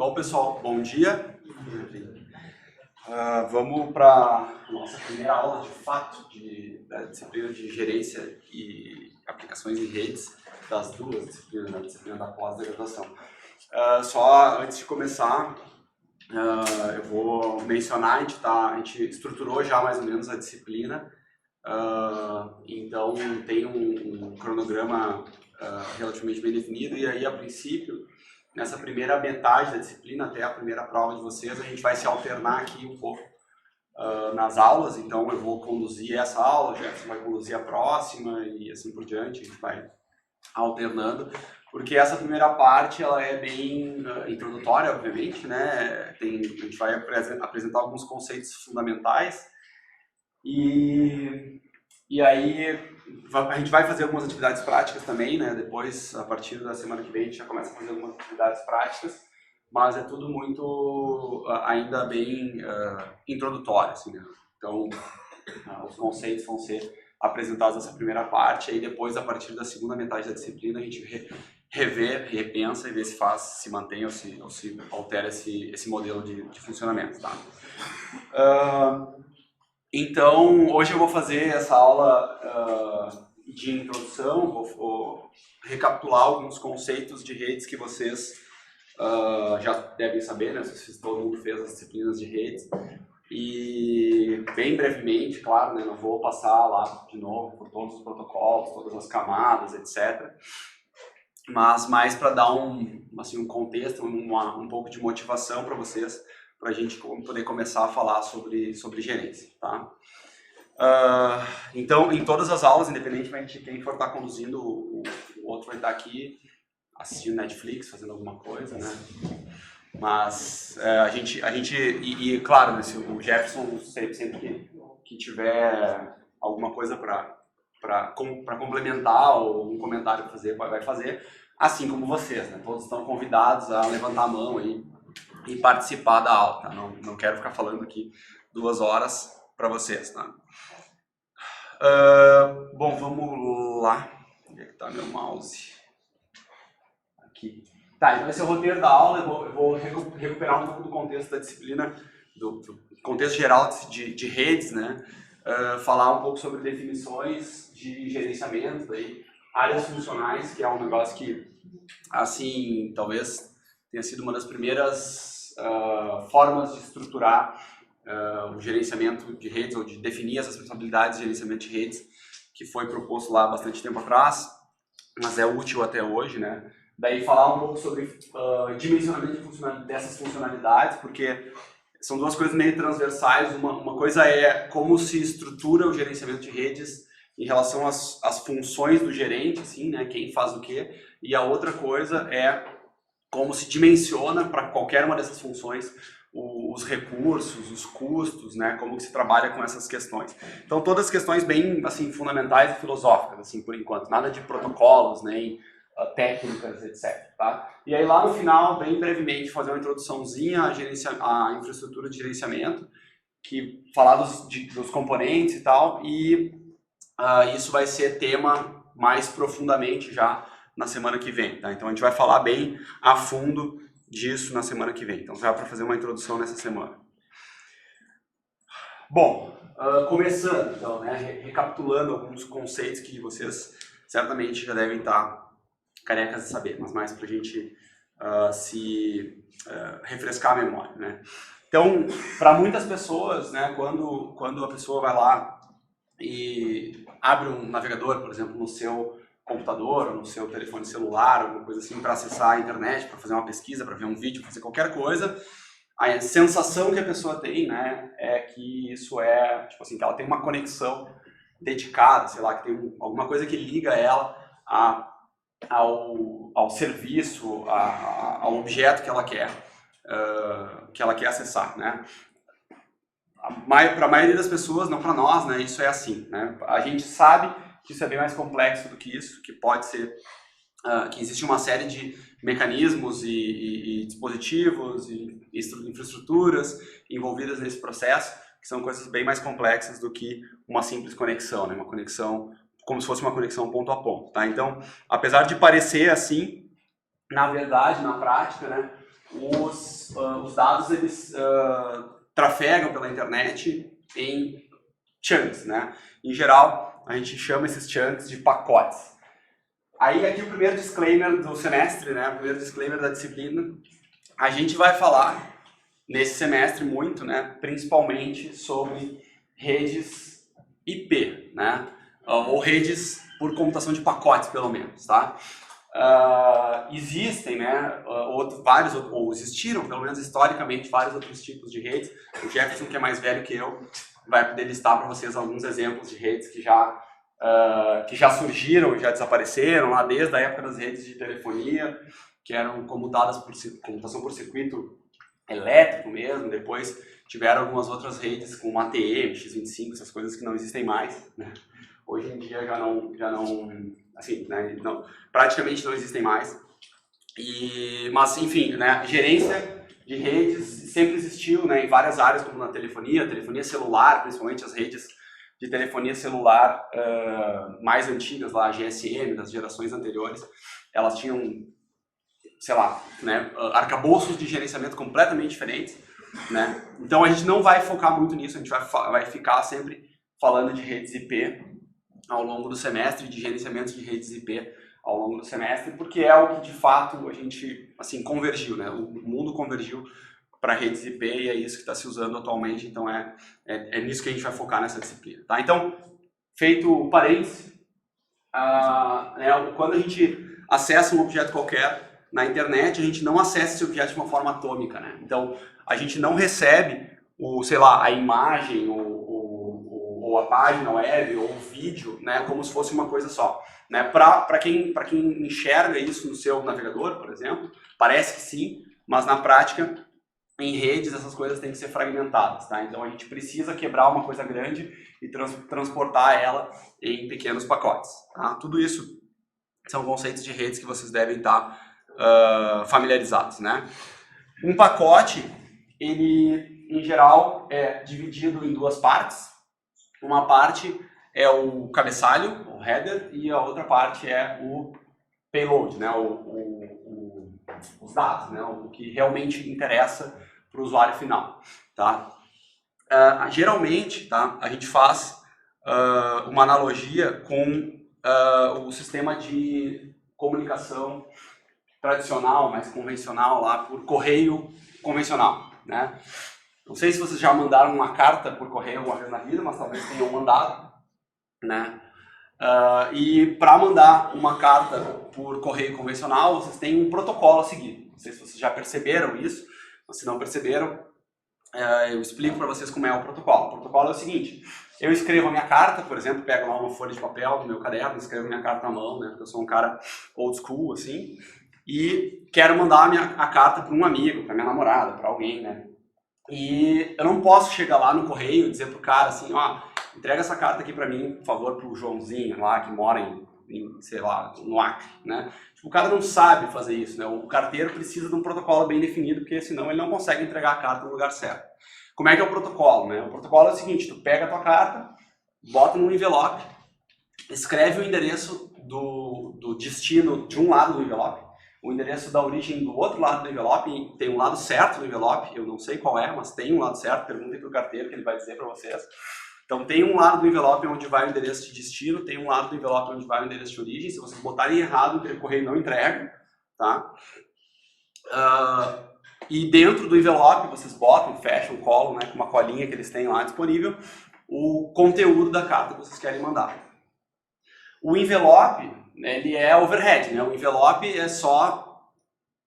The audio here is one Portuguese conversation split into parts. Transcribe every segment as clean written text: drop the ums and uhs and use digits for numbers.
Bom, pessoal, bom dia. Vamos para a nossa primeira aula de fato da disciplina de gerência e aplicações em redes, das duas disciplinas, da disciplina da pós-graduação. Só antes de começar, eu vou mencionar, a gente estruturou já mais ou menos a disciplina, então tem um cronograma relativamente bem definido, e aí a princípio, nessa primeira metade da disciplina, até a primeira prova de vocês, a gente vai se alternar aqui um pouco nas aulas. Então eu vou conduzir essa aula, o Jefferson vai conduzir a próxima e assim por diante, a gente vai alternando, porque essa primeira parte ela é bem introdutória, obviamente, né? A gente vai apresentar alguns conceitos fundamentais e aí a gente vai fazer algumas atividades práticas também, né? Depois, a partir da semana que vem, a gente já começa a fazer algumas atividades práticas, mas é tudo muito ainda bem introdutório, assim, né? Então, os conceitos vão ser apresentados nessa primeira parte, aí depois, a partir da segunda metade da disciplina, a gente revê, repensa e vê se mantém ou se altera esse modelo de funcionamento, tá? Então, hoje eu vou fazer essa aula de introdução, vou recapitular alguns conceitos de redes que vocês já devem saber, né? Todo mundo fez as disciplinas de redes. E bem brevemente, claro, né? Não vou passar lá de novo por todos os protocolos, todas as camadas, etc. Mas mais para dar um contexto, um pouco de motivação para vocês, para a gente poder começar a falar sobre gerência, tá? Então, em todas as aulas, independentemente de quem for estar conduzindo, o outro vai estar aqui assistindo Netflix, fazendo alguma coisa, né? Mas claro, né, se o Jefferson sempre que tiver alguma coisa para complementar ou um comentário para fazer, vai fazer, assim como vocês, né? Todos estão convidados a levantar a mão aí e participar da aula, tá? Não quero ficar falando aqui 2 horas para vocês, tá? Bom, vamos lá. Onde é que tá meu mouse? Aqui. Tá, então esse é o roteiro da aula. Eu vou recuperar um pouco do contexto da disciplina, do contexto geral de redes, né? Falar um pouco sobre definições de gerenciamento, daí, áreas funcionais, que é um negócio que, assim, talvez tenha sido uma das primeiras formas de estruturar o gerenciamento de redes, ou de definir as responsabilidades de gerenciamento de redes, que foi proposto lá há bastante tempo atrás, mas é útil até hoje, né? Daí falar um pouco sobre dimensionamento dessas funcionalidades, porque são duas coisas meio transversais. Uma coisa é como se estrutura o gerenciamento de redes em relação às funções do gerente, assim, né? Quem faz o quê, e a outra coisa é como se dimensiona para qualquer uma dessas funções os recursos, os custos, né? Como que se trabalha com essas questões. Então, todas as questões bem, assim, fundamentais e filosóficas, assim, por enquanto. Nada de protocolos, nem técnicas, etc. Tá? E aí, lá no final, bem brevemente, fazer uma introduçãozinha à infraestrutura de gerenciamento, que falar dos componentes e tal, e isso vai ser tema mais profundamente já na semana que vem, tá? Então a gente vai falar bem a fundo disso na semana que vem. Então já para fazer uma introdução nessa semana. Bom, começando então, né, recapitulando alguns conceitos que vocês certamente já devem estar carecas de saber, mas mais para a gente refrescar a memória, né? Então, para muitas pessoas, né, quando a pessoa vai lá e abre um navegador, por exemplo, no seu computador ou no seu telefone celular, alguma coisa assim, para acessar a internet, para fazer uma pesquisa, para ver um vídeo, fazer qualquer coisa, a sensação que a pessoa tem, né, é que isso é, tipo assim, que ela tem uma conexão dedicada, sei lá, que tem alguma coisa que liga ela ao serviço, ao objeto que ela quer acessar, né? Para a maioria das pessoas, não para nós, né, isso é assim, né? A gente sabe que isso é bem mais complexo do que isso, que pode ser, que existe uma série de mecanismos e dispositivos e infraestruturas envolvidas nesse processo, que são coisas bem mais complexas do que uma simples conexão, né? Uma conexão como se fosse uma conexão ponto a ponto, tá? Então, apesar de parecer assim, na verdade, na prática, né, os dados eles trafegam pela internet em chunks, né? Em geral, a gente chama esses chunks de pacotes. Aí aqui o primeiro disclaimer do semestre, né? O primeiro disclaimer da disciplina. A gente vai falar nesse semestre muito, né? Principalmente sobre redes IP, né? Ou redes por computação de pacotes, pelo menos, tá? Existem, né, ou existiram, pelo menos historicamente, vários outros tipos de redes. O Jefferson, que é mais velho que eu, vai poder listar para vocês alguns exemplos de redes que já surgiram, já desapareceram, lá desde a época das redes de telefonia, que eram comutadas por computação por circuito elétrico mesmo. Depois tiveram algumas outras redes com ATM, X25, essas coisas que não existem mais, né? Hoje em dia já não assim, né, praticamente não existem mais. Mas enfim, né, gerência de redes sempre existiu, né, em várias áreas, como na telefonia celular, principalmente as redes de telefonia celular mais antigas, lá, a GSM, das gerações anteriores, elas tinham, sei lá, né, arcabouços de gerenciamento completamente diferentes, né? Então a gente não vai focar muito nisso, a gente vai ficar sempre falando de redes IP ao longo do semestre, de gerenciamento de redes IP ao longo do semestre, porque é o que de fato a gente, assim, convergiu, né? O mundo convergiu para redes IP e é isso que está se usando atualmente, então é nisso que a gente vai focar nessa disciplina, tá? Então, feito o parênteses, quando a gente acessa um objeto qualquer na internet, a gente não acessa esse objeto de uma forma atômica, né? Então, a gente não recebe sei lá, a imagem ou a página web ou o vídeo, né, como se fosse uma coisa só, né? Para quem enxerga isso no seu navegador, por exemplo, parece que sim, mas na prática, em redes, essas coisas têm que ser fragmentadas, tá? Então a gente precisa quebrar uma coisa grande e transportar ela em pequenos pacotes, tá? Tudo isso são conceitos de redes que vocês devem estar familiarizados, né? Um pacote, ele, em geral, é dividido em duas partes. Uma parte é o cabeçalho, o header, e a outra parte é o payload, né? Os dados, né? O que realmente interessa para o usuário final, tá? Geralmente, tá? A gente faz uma analogia com o sistema de comunicação tradicional, mais convencional, lá por correio convencional, né? Não sei se vocês já mandaram uma carta por correio alguma vez na vida, mas talvez tenham mandado, né? E para mandar uma carta por correio convencional, vocês têm um protocolo a seguir. Não sei se vocês já perceberam isso, mas se não perceberam, eu explico para vocês como é o protocolo. O protocolo é o seguinte: eu escrevo a minha carta, por exemplo, pego lá uma folha de papel no meu caderno, escrevo minha carta à mão, né? Porque eu sou um cara old school, assim, e quero mandar a carta para um amigo, para minha namorada, para alguém, né? E eu não posso chegar lá no correio e dizer pro cara assim, ó, entrega essa carta aqui para mim, por favor, pro Joãozinho lá, que mora sei lá, no Acre, né? Tipo, o cara não sabe fazer isso, né? O carteiro precisa de um protocolo bem definido, porque senão ele não consegue entregar a carta no lugar certo. Como é que é o protocolo, né? O protocolo é o seguinte: tu pega a tua carta, bota num envelope, escreve o endereço do destino de um lado do envelope, o endereço da origem do outro lado do envelope. Tem um lado certo do envelope, eu não sei qual é, mas tem um lado certo, perguntem pro carteiro que ele vai dizer para vocês. Então tem um lado do envelope onde vai o endereço de destino, tem um lado do envelope onde vai o endereço de origem. Se vocês botarem errado, o correio não entrega, tá? E dentro do envelope vocês botam, fecham, colam, né, com uma colinha que eles têm lá disponível, o conteúdo da carta que vocês querem mandar. O envelope, ele é overhead, né? O envelope é só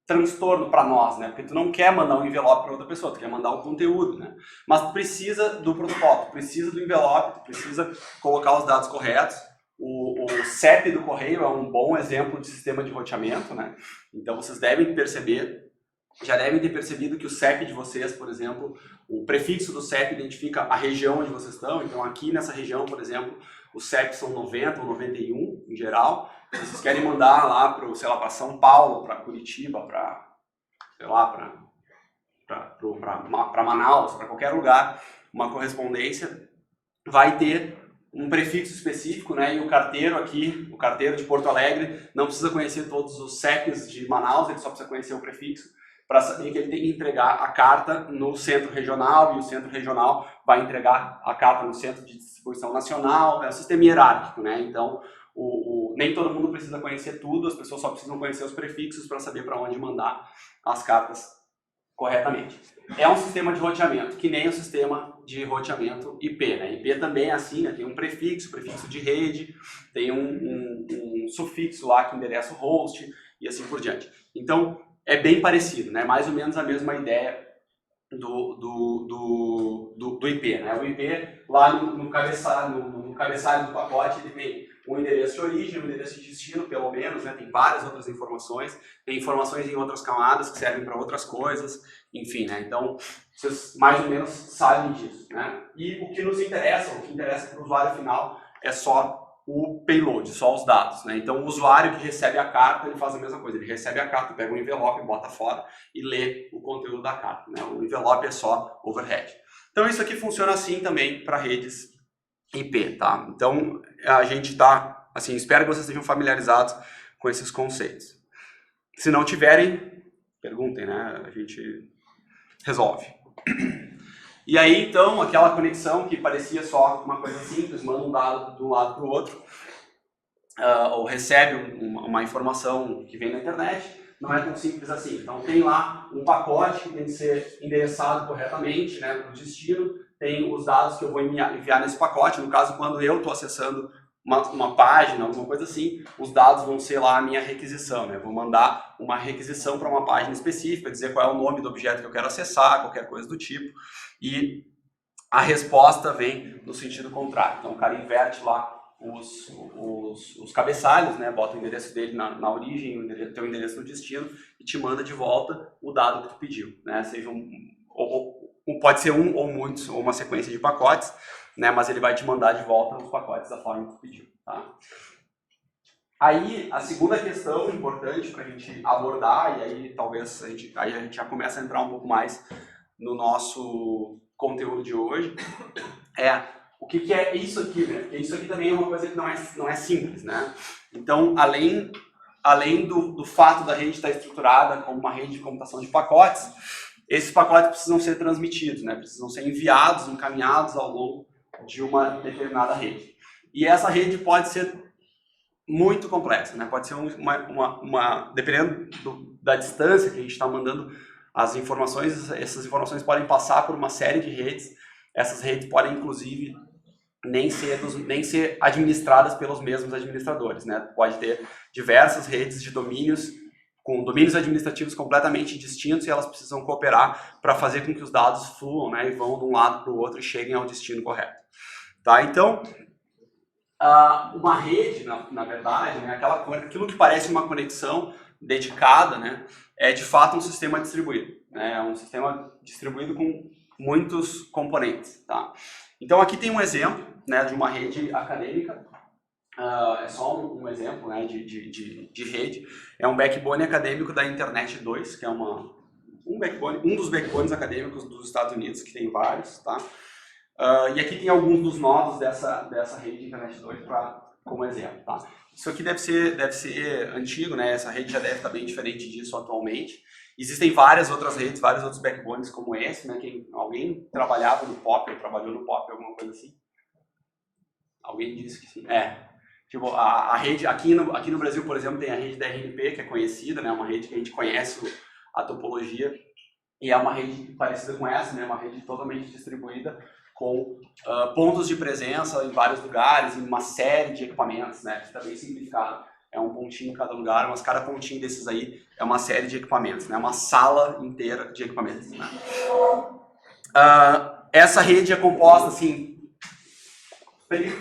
transtorno para nós, né? Porque tu não quer mandar um envelope para outra pessoa, tu quer mandar o conteúdo, né? Mas tu precisa do protocolo, tu precisa do envelope, tu precisa colocar os dados corretos. O CEP do correio é um bom exemplo de sistema de roteamento, né? Então vocês devem perceber, já devem ter percebido que o CEP de vocês, por exemplo, o prefixo do CEP identifica a região onde vocês estão. Então aqui nessa região, por exemplo, os CEPs são 90 ou 91 em geral. Se vocês querem mandar lá para, sei lá, para São Paulo, para Curitiba, para, sei lá, para Manaus, para qualquer lugar, uma correspondência vai ter um prefixo específico, né? E o carteiro aqui, o carteiro de Porto Alegre, não precisa conhecer todos os CEPs de Manaus, ele só precisa conhecer o prefixo. para saber que ele tem que entregar a carta no centro regional e o centro regional vai entregar a carta no centro de distribuição nacional. É um sistema hierárquico, né? Então, nem todo mundo precisa conhecer tudo, as pessoas só precisam conhecer os prefixos para saber para onde mandar as cartas corretamente. É um sistema de roteamento, que nem o sistema de roteamento IP, né? IP também é assim, né? Tem um prefixo de rede, tem um sufixo lá que endereça o host e assim por diante. Então, é bem parecido, né? Mais ou menos a mesma ideia do IP, né? O IP, lá no cabeçalho do pacote, ele tem um endereço de origem, um endereço de destino, pelo menos, né? Tem várias outras informações, tem informações em outras camadas que servem para outras coisas, enfim, né? Então, vocês mais ou menos sabem disso, né? E o que interessa para o usuário final é só o payload, só os dados, né? Então, o usuário que recebe a carta, ele faz a mesma coisa, ele recebe a carta, pega um envelope, bota fora e lê o conteúdo da carta, né? O envelope é só overhead. Então, isso aqui funciona assim também para redes IP, tá? Então, a gente tá, assim, espero que vocês estejam familiarizados com esses conceitos. Se não tiverem, perguntem, né? A gente resolve. E aí, então, aquela conexão que parecia só uma coisa simples, manda um dado de um lado para o outro, ou recebe uma informação que vem na internet, não é tão simples assim. Então, tem lá um pacote que tem que ser endereçado corretamente, né, para o destino, tem os dados que eu vou enviar nesse pacote. No caso, quando eu estou acessando uma página, alguma coisa assim, os dados vão ser lá a minha requisição, né? Eu vou mandar uma requisição para uma página específica, dizer qual é o nome do objeto que eu quero acessar, qualquer coisa do tipo, e a resposta vem no sentido contrário. Então, o cara inverte lá os cabeçalhos, né? Bota o endereço dele na origem, o teu endereço no destino, e te manda de volta o dado que tu pediu, né? Seja pode ser um ou muitos, ou uma sequência de pacotes, né? Mas ele vai te mandar de volta os pacotes da forma que tu pediu, tá? Aí, a segunda questão importante para a gente abordar, e aí talvez a gente já começa a entrar um pouco mais no nosso conteúdo de hoje, é o que é isso aqui, né? Porque isso aqui também é uma coisa que não é simples, né? Então, além do fato da rede estar estruturada como uma rede de computação de pacotes, esses pacotes precisam ser transmitidos, né? Precisam ser enviados, encaminhados ao longo de uma determinada rede. E essa rede pode ser muito complexa, né? Pode ser dependendo da distância que a gente está mandando as informações, essas informações podem passar por uma série de redes. Essas redes podem, inclusive, nem ser administradas pelos mesmos administradores, né? Pode ter diversas redes de domínios com domínios administrativos completamente distintos e elas precisam cooperar para fazer com que os dados fluam, né, e vão de um lado para o outro e cheguem ao destino correto. Tá? Então, uma rede, na verdade, né, aquilo que parece uma conexão dedicada, né, é de fato um sistema distribuído. Né, é um sistema distribuído com muitos componentes. Tá? Então, aqui tem um exemplo, né, de uma rede acadêmica. É só um exemplo, né, de rede. É um backbone acadêmico da Internet 2, que é um dos backbones acadêmicos dos Estados Unidos, que tem vários, tá? E aqui tem alguns dos nodos dessa rede Internet 2 como exemplo, tá? Isso aqui deve ser antigo, né? Essa rede já deve estar bem diferente disso atualmente. Existem várias outras redes, vários outros backbones como esse, né? Alguém trabalhava no POP, ou trabalhou no POP, alguma coisa assim? Alguém disse que sim. Tipo, a rede, aqui no Brasil, por exemplo, tem a rede da RNP, que é conhecida, né? Uma rede que a gente conhece a topologia, e é uma rede parecida com essa, né? Uma rede totalmente distribuída, com pontos de presença em vários lugares, em uma série de equipamentos, né? Que está bem simplificado. É um pontinho em cada lugar, mas cada pontinho desses aí é uma série de equipamentos, né? Uma sala inteira de equipamentos, né? Essa rede é composta, assim,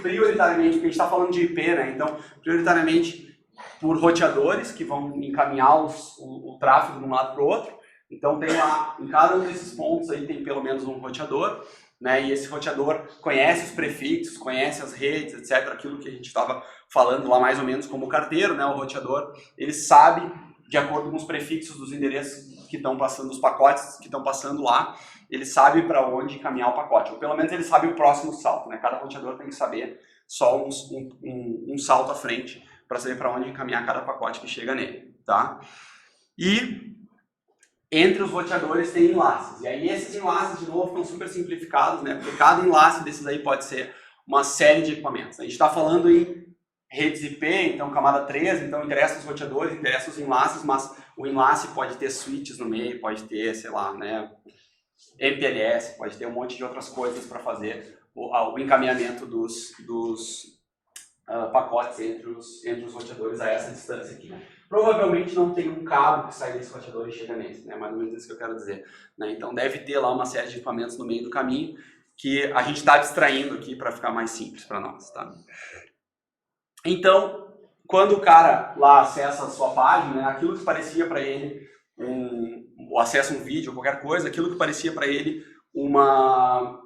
prioritariamente, porque a gente está falando de IP, né? Então, prioritariamente por roteadores que vão encaminhar o tráfego de um lado para o outro. Então, tem lá, em cada um desses pontos aí tem pelo menos um roteador, né? E esse roteador conhece os prefixos, conhece as redes, etc. Aquilo que a gente estava falando lá mais ou menos como carteiro, né? O roteador, ele sabe, de acordo com os prefixos dos endereços que estão passando, os pacotes que estão passando lá, ele sabe para onde encaminhar o pacote, ou pelo menos ele sabe o próximo salto, né? Cada roteador tem que saber só um salto à frente para saber para onde encaminhar cada pacote que chega nele, tá? E entre os roteadores tem enlaces. E aí esses enlaces, de novo, ficam super simplificados, né? Porque cada enlace desses aí pode ser uma série de equipamentos. A gente está falando em redes IP, então camada 3, então interessa os roteadores, interessa os enlaces, mas o enlace pode ter switches no meio, pode ter, sei lá, né, MPLS, pode ter um monte de outras coisas para fazer o encaminhamento dos pacotes entre os roteadores a essa distância aqui, né? Provavelmente não tem um cabo que sai desse roteador e chega nesse, né? Mais ou menos isso que eu quero dizer, né? Então deve ter lá uma série de equipamentos no meio do caminho que a gente está abstraindo aqui para ficar mais simples para nós, tá? Então, quando o cara lá acessa a sua página, né, aquilo que parecia para ele o acesso a um vídeo ou qualquer coisa, aquilo que parecia para ele uma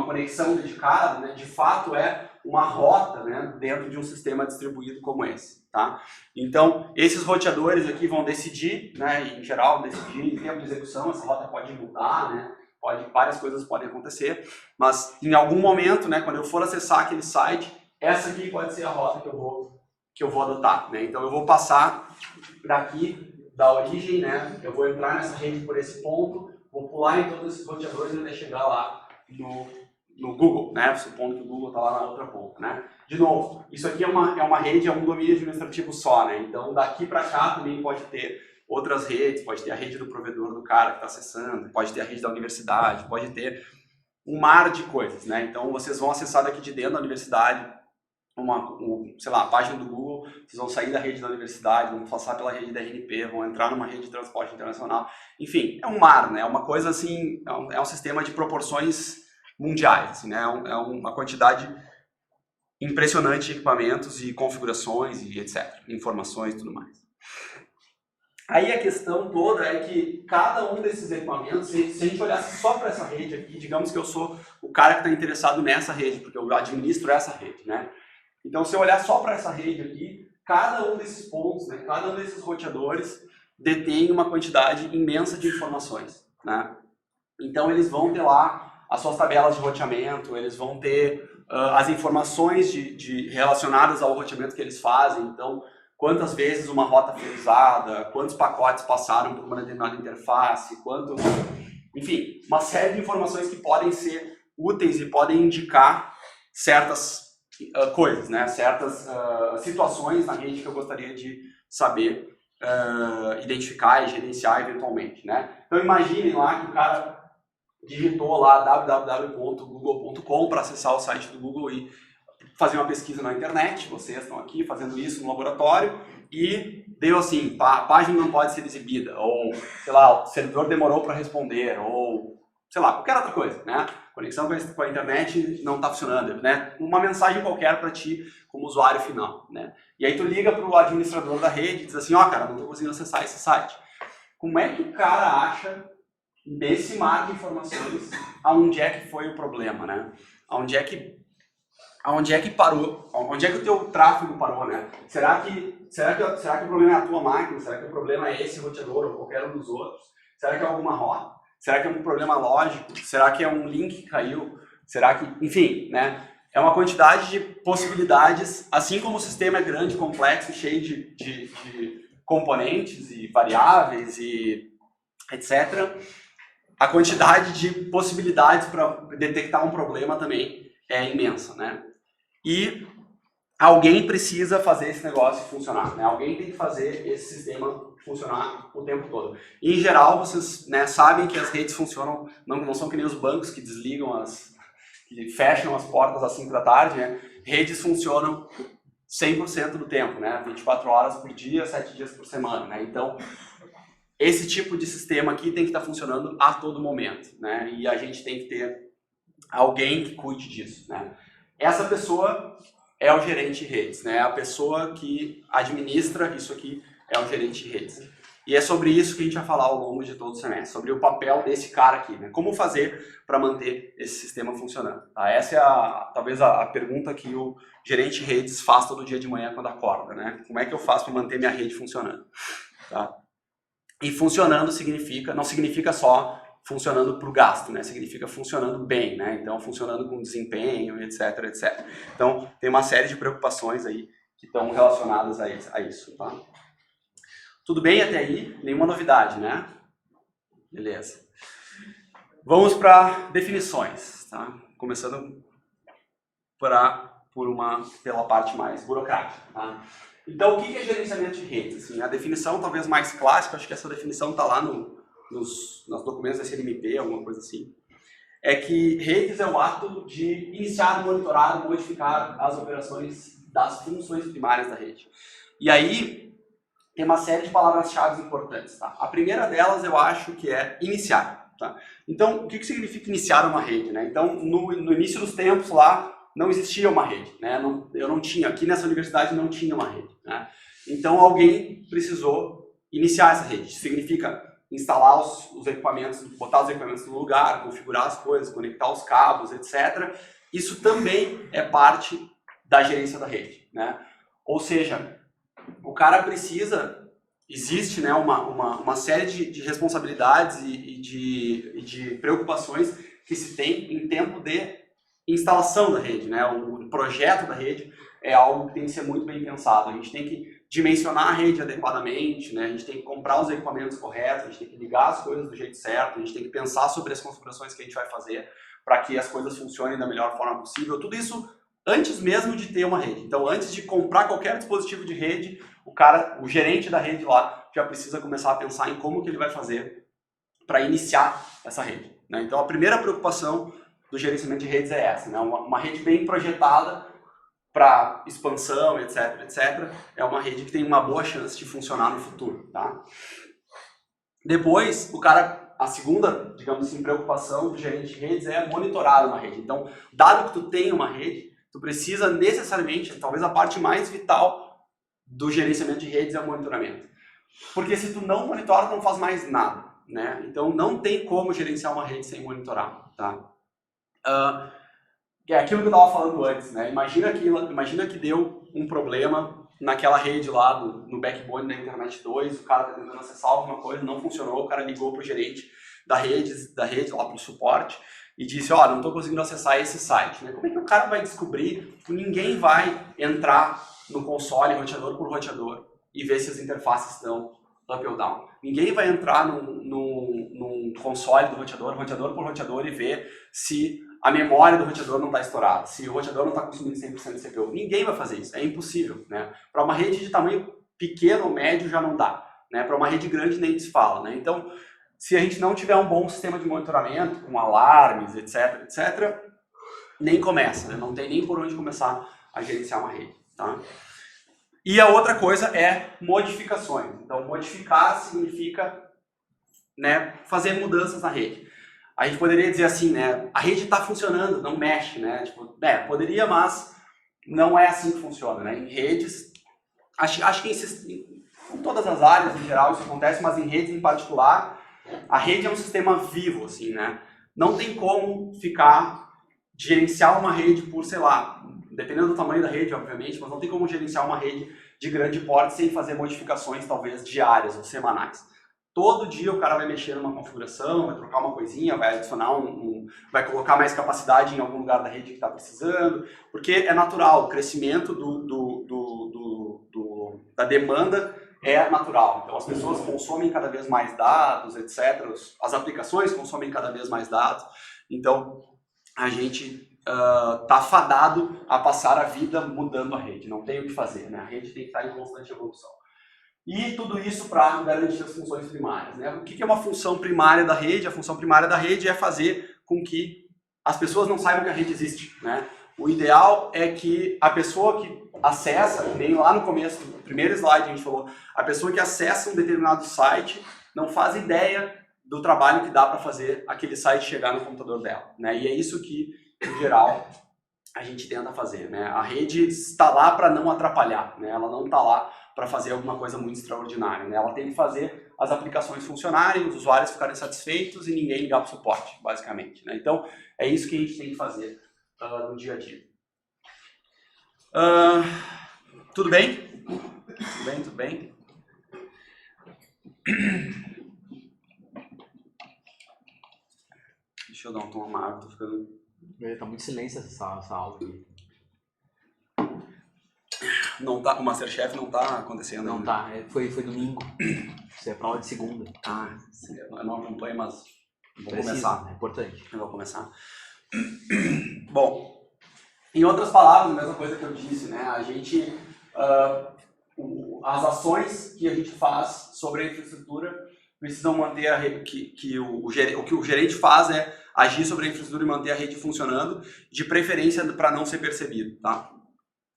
conexão dedicada, né, de fato é uma rota, né, dentro de um sistema distribuído como esse, tá? Então, esses roteadores aqui vão decidir, né, em geral, decidir em tempo de execução, essa rota pode mudar, né, várias coisas podem acontecer, mas em algum momento, né, quando eu for acessar aquele site, essa aqui pode ser a rota que eu vou adotar, né? Então eu vou passar daqui da origem, né? Eu vou entrar nessa rede por esse ponto, vou pular em todos esses roteadores até chegar lá no Google, né? Supondo que o Google está lá na outra ponta, né? De novo, isso aqui é uma rede, é um domínio administrativo só, né? Então daqui para cá também pode ter outras redes, pode ter a rede do provedor do cara que está acessando, pode ter a rede da universidade, pode ter um mar de coisas, né? Então vocês vão acessar daqui de dentro da universidade sei lá, a página do Google, vocês vão sair da rede da universidade, vão passar pela rede da RNP, vão entrar numa rede de transporte internacional. Enfim, é um mar, né? É uma coisa assim, é um sistema de proporções mundiais, assim, né? É uma quantidade impressionante de equipamentos e configurações e etc. Informações e tudo mais. Aí a questão toda é que cada um desses equipamentos, se a gente olhasse só para essa rede aqui, digamos que eu sou o cara que está interessado nessa rede, porque eu administro essa rede, né? Então, se eu olhar só para essa rede aqui, cada um desses pontos, né, cada um desses roteadores detém uma quantidade imensa de informações, né? Então, eles vão ter lá as suas tabelas de roteamento, eles vão ter as informações relacionadas ao roteamento que eles fazem. Então, quantas vezes uma rota foi usada, quantos pacotes passaram por uma determinada interface, enfim, uma série de informações que podem ser úteis e podem indicar certas coisas, né? Certas situações na rede que eu gostaria de saber identificar e gerenciar eventualmente, né? Então imaginem lá que o cara digitou lá www.google.com para acessar o site do Google e fazer uma pesquisa na internet. Vocês estão aqui fazendo isso no laboratório e deu assim, a página não pode ser exibida, ou sei lá, o servidor demorou para responder, ou sei lá, qualquer outra coisa, né? Conexão com a internet não está funcionando, né? Uma mensagem qualquer para ti como usuário final, né? E aí tu liga para o administrador da rede e diz assim, ó, cara, não estou conseguindo acessar esse site. Como é que o cara acha, nesse mar de informações, aonde é que foi o problema, né? Aonde é que parou? Onde é que o teu tráfego parou, né? Será que o problema é a tua máquina? Será que o problema é esse roteador ou qualquer um dos outros? Será que é alguma rota? Será que é um problema lógico? Será que é um link que caiu? Será que... Enfim, né? É uma quantidade de possibilidades, assim como o sistema é grande, complexo, cheio de componentes e variáveis e etc. A quantidade de possibilidades para detectar um problema também é imensa, né? E alguém precisa fazer esse negócio funcionar, né? Alguém tem que fazer esse sistema funcionar o tempo todo. E, em geral, vocês, né, sabem que as redes funcionam, não são que nem os bancos que desligam que fecham as portas às 5 da tarde, né? Redes funcionam 100% do tempo, né? 24 horas por dia, 7 dias por semana, né? Então, esse tipo de sistema aqui tem que estar funcionando a todo momento, né? E a gente tem que ter alguém que cuide disso, né? Essa pessoa é o gerente de redes, né? A pessoa que administra isso aqui é o gerente de redes. E é sobre isso que a gente vai falar ao longo de todo o semestre, sobre o papel desse cara aqui, né? Como fazer para manter esse sistema funcionando, tá? Essa é talvez a pergunta que o gerente de redes faz todo dia de manhã quando acorda, né? Como é que eu faço para manter minha rede funcionando, tá? E funcionando não significa só funcionando para o gasto, né? Significa funcionando bem, né? Então, funcionando com desempenho, etc, etc. Então, tem uma série de preocupações aí que estão relacionadas a isso, tá? Tudo bem até aí? Nenhuma novidade, né? Beleza. Vamos para definições, tá? Começando pela parte mais burocrática, tá? Então, o que é gerenciamento de redes? Assim, a definição talvez mais clássica, acho que essa definição está lá nos documentos da CNMP, alguma coisa assim, é que redes é o ato de iniciar, monitorar, modificar as operações das funções primárias da rede. E aí, tem uma série de palavras-chave importantes, tá? A primeira delas eu acho que é iniciar, tá? Então, o que significa iniciar uma rede, né? Então, no início dos tempos lá, não existia uma rede, né? Eu não tinha, aqui nessa universidade não tinha uma rede, né? Então, alguém precisou iniciar essa rede. Isso significa instalar os equipamentos, botar os equipamentos no lugar, configurar as coisas, conectar os cabos, etc. Isso também é parte da gerência da rede, né? Ou seja, o cara precisa, existe, né, uma série de responsabilidades e de preocupações que se tem em tempo de instalação da rede, né? O projeto da rede é algo que tem que ser muito bem pensado. A gente tem que dimensionar a rede adequadamente, né? A gente tem que comprar os equipamentos corretos, a gente tem que ligar as coisas do jeito certo, a gente tem que pensar sobre as configurações que a gente vai fazer para que as coisas funcionem da melhor forma possível. Tudo isso antes mesmo de ter uma rede. Então, antes de comprar qualquer dispositivo de rede, o gerente da rede lá já precisa começar a pensar em como que ele vai fazer para iniciar essa rede, né? Então, a primeira preocupação do gerenciamento de redes é essa, né? Uma rede bem projetada para expansão, etc, etc, é uma rede que tem uma boa chance de funcionar no futuro, tá? Depois, a segunda, digamos assim, preocupação do gerente de redes é monitorar uma rede. Então, dado que tu tem uma rede, tu precisa necessariamente, talvez a parte mais vital do gerenciamento de redes é o monitoramento. Porque se tu não monitora, tu não faz mais nada, né? Então, não tem como gerenciar uma rede sem monitorar, tá? É aquilo que eu estava falando antes, né? Imagina que deu um problema naquela rede lá no backbone da Internet 2, o cara está tentando acessar alguma coisa, não funcionou, o cara ligou para o gerente da rede lá para o suporte e disse, ó, não estou conseguindo acessar esse site, né? Como é que o cara vai descobrir que ninguém vai entrar no console roteador por roteador e ver se as interfaces estão up ou down? Ninguém vai entrar num console do roteador por roteador e ver se a memória do roteador não está estourada, se o roteador não está consumindo 100% de CPU. Ninguém vai fazer isso, é impossível, né? Para uma rede de tamanho pequeno ou médio já não dá, né? Para uma rede grande nem se fala, né? Então, se a gente não tiver um bom sistema de monitoramento, com alarmes, etc, etc, nem começa, né? Não tem nem por onde começar a gerenciar uma rede, tá? E a outra coisa é modificações. Então, modificar significa, né, fazer mudanças na rede. A gente poderia dizer assim, né, a rede está funcionando, não mexe, né, tipo, poderia, mas não é assim que funciona, né, em redes, acho que em todas as áreas em geral isso acontece, mas em redes em particular, a rede é um sistema vivo, assim, né, não tem como gerenciar uma rede por, sei lá, dependendo do tamanho da rede, obviamente, mas não tem como gerenciar uma rede de grande porte sem fazer modificações, talvez, diárias ou semanais. Todo dia o cara vai mexer numa configuração, vai trocar uma coisinha, vai adicionar vai colocar mais capacidade em algum lugar da rede que está precisando, porque é natural, o crescimento da demanda é natural. Então as pessoas consomem cada vez mais dados, etc. As aplicações consomem cada vez mais dados. Então a gente está fadado a passar a vida mudando a rede. Não tem o que fazer, né? A rede tem que estar em constante evolução. E tudo isso para garantir as funções primárias, né? O que é uma função primária da rede? A função primária da rede é fazer com que as pessoas não saibam que a rede existe, né? O ideal é que a pessoa que acessa, nem lá no começo, no primeiro slide a gente falou, a pessoa que acessa um determinado site não faz ideia do trabalho que dá para fazer aquele site chegar no computador dela, né? E é isso que, em geral, a gente tenta fazer, né? A rede está lá para não atrapalhar, né? Ela não está lá para fazer alguma coisa muito extraordinária, né? Ela tem que fazer as aplicações funcionarem, os usuários ficarem satisfeitos e ninguém ligar para o suporte, basicamente, né? Então, é isso que a gente tem que fazer no dia a dia. Tudo bem? Tudo bem? Tudo bem? Deixa eu dar um tom amargo, tô ficando... Tá muito silêncio essa aula aqui. Não tá, o Masterchef não tá acontecendo Não ainda. tá, foi domingo. Isso é prova de segunda. Ah, sim, eu não acompanho, mas vou Precisa, começar. é importante. Eu vou começar. Bom, em outras palavras, a mesma coisa que eu disse, né? A gente, as ações que a gente faz sobre a infraestrutura precisam manter a rede, o que o gerente faz é agir sobre a infraestrutura e manter a rede funcionando, de preferência para não ser percebido, tá?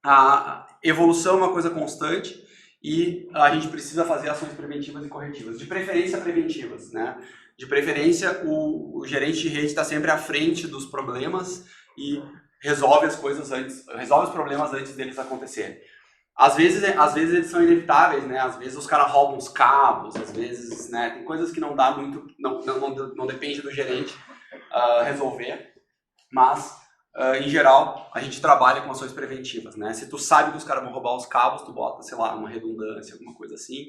A evolução é uma coisa constante e a gente precisa fazer ações preventivas e corretivas, de preferência preventivas, né? De preferência, o gerente de rede está sempre à frente dos problemas e resolve as coisas antes, resolve os problemas antes deles acontecerem. Às vezes eles são inevitáveis, né? Às vezes os caras roubam os cabos, às vezes, né? Tem coisas que não dá muito, não depende do gerente resolver, mas em geral a gente trabalha com ações preventivas, né? Se tu sabe que os caras vão roubar os cabos, tu bota, sei lá, uma redundância, alguma coisa assim,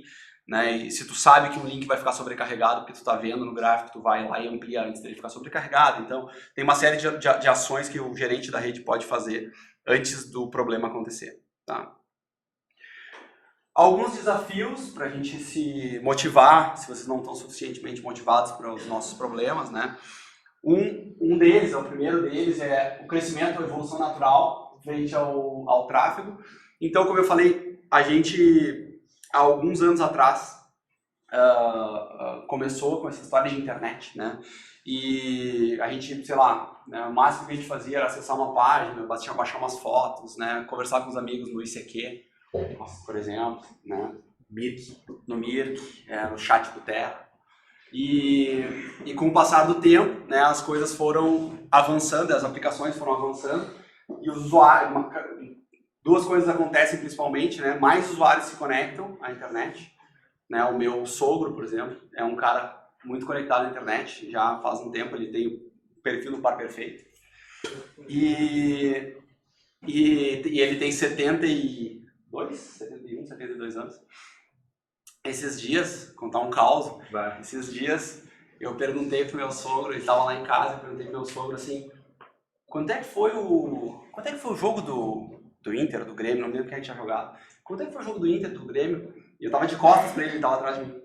né? E se tu sabe que um link vai ficar sobrecarregado porque tu tá vendo no gráfico, tu vai lá e amplia antes dele ficar sobrecarregado. Então tem uma série de ações que o gerente da rede pode fazer antes do problema acontecer, tá? Alguns desafios para a gente se motivar, se vocês não estão suficientemente motivados para os nossos problemas, né? Um deles, o primeiro deles, é o crescimento, a evolução natural frente ao tráfego. Então, como eu falei, a gente, há alguns anos atrás, começou com essa história de internet, né? E a gente, sei lá, né, o máximo que a gente fazia era acessar uma página, baixar umas fotos, né? Conversar com os amigos no ICQ, por exemplo, né? No Mirk, no chat do Terra. E com o passar do tempo, né, as coisas foram avançando, as aplicações foram avançando e os usuários, duas coisas acontecem principalmente, né, mais usuários se conectam à internet, né, o meu sogro, por exemplo, é um cara muito conectado à internet, já faz um tempo, ele tem o perfil do Par Perfeito e ele tem 71, 72 anos. Esses dias, contar um caos, esses dias eu perguntei pro meu sogro, ele estava lá em casa, eu perguntei pro meu sogro assim, quanto é que foi o jogo do Inter, do Grêmio, não lembro quem a gente tinha jogado, quanto é que foi o jogo do Inter, do Grêmio? E eu tava de costas pra ele, ele tava atrás de mim.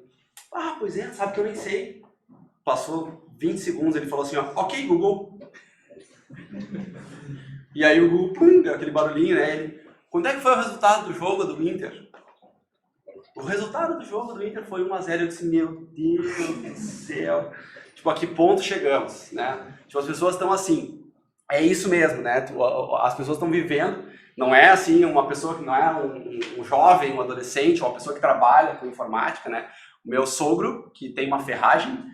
Ah, pois é, sabe que eu nem sei. Passou 20 segundos, ele falou assim, ó, ok, Google. E aí o Google, pum, deu aquele barulhinho, né, ele, quanto é que foi o resultado do jogo do Inter? O resultado do jogo do Inter foi 1-0, eu disse, meu Deus do céu, tipo, a que ponto chegamos, né? Tipo, as pessoas estão assim, é isso mesmo, né? As pessoas estão vivendo, não é assim, uma pessoa que não é um jovem, um adolescente, ou uma pessoa que trabalha com informática, né? O meu sogro, que tem uma ferragem,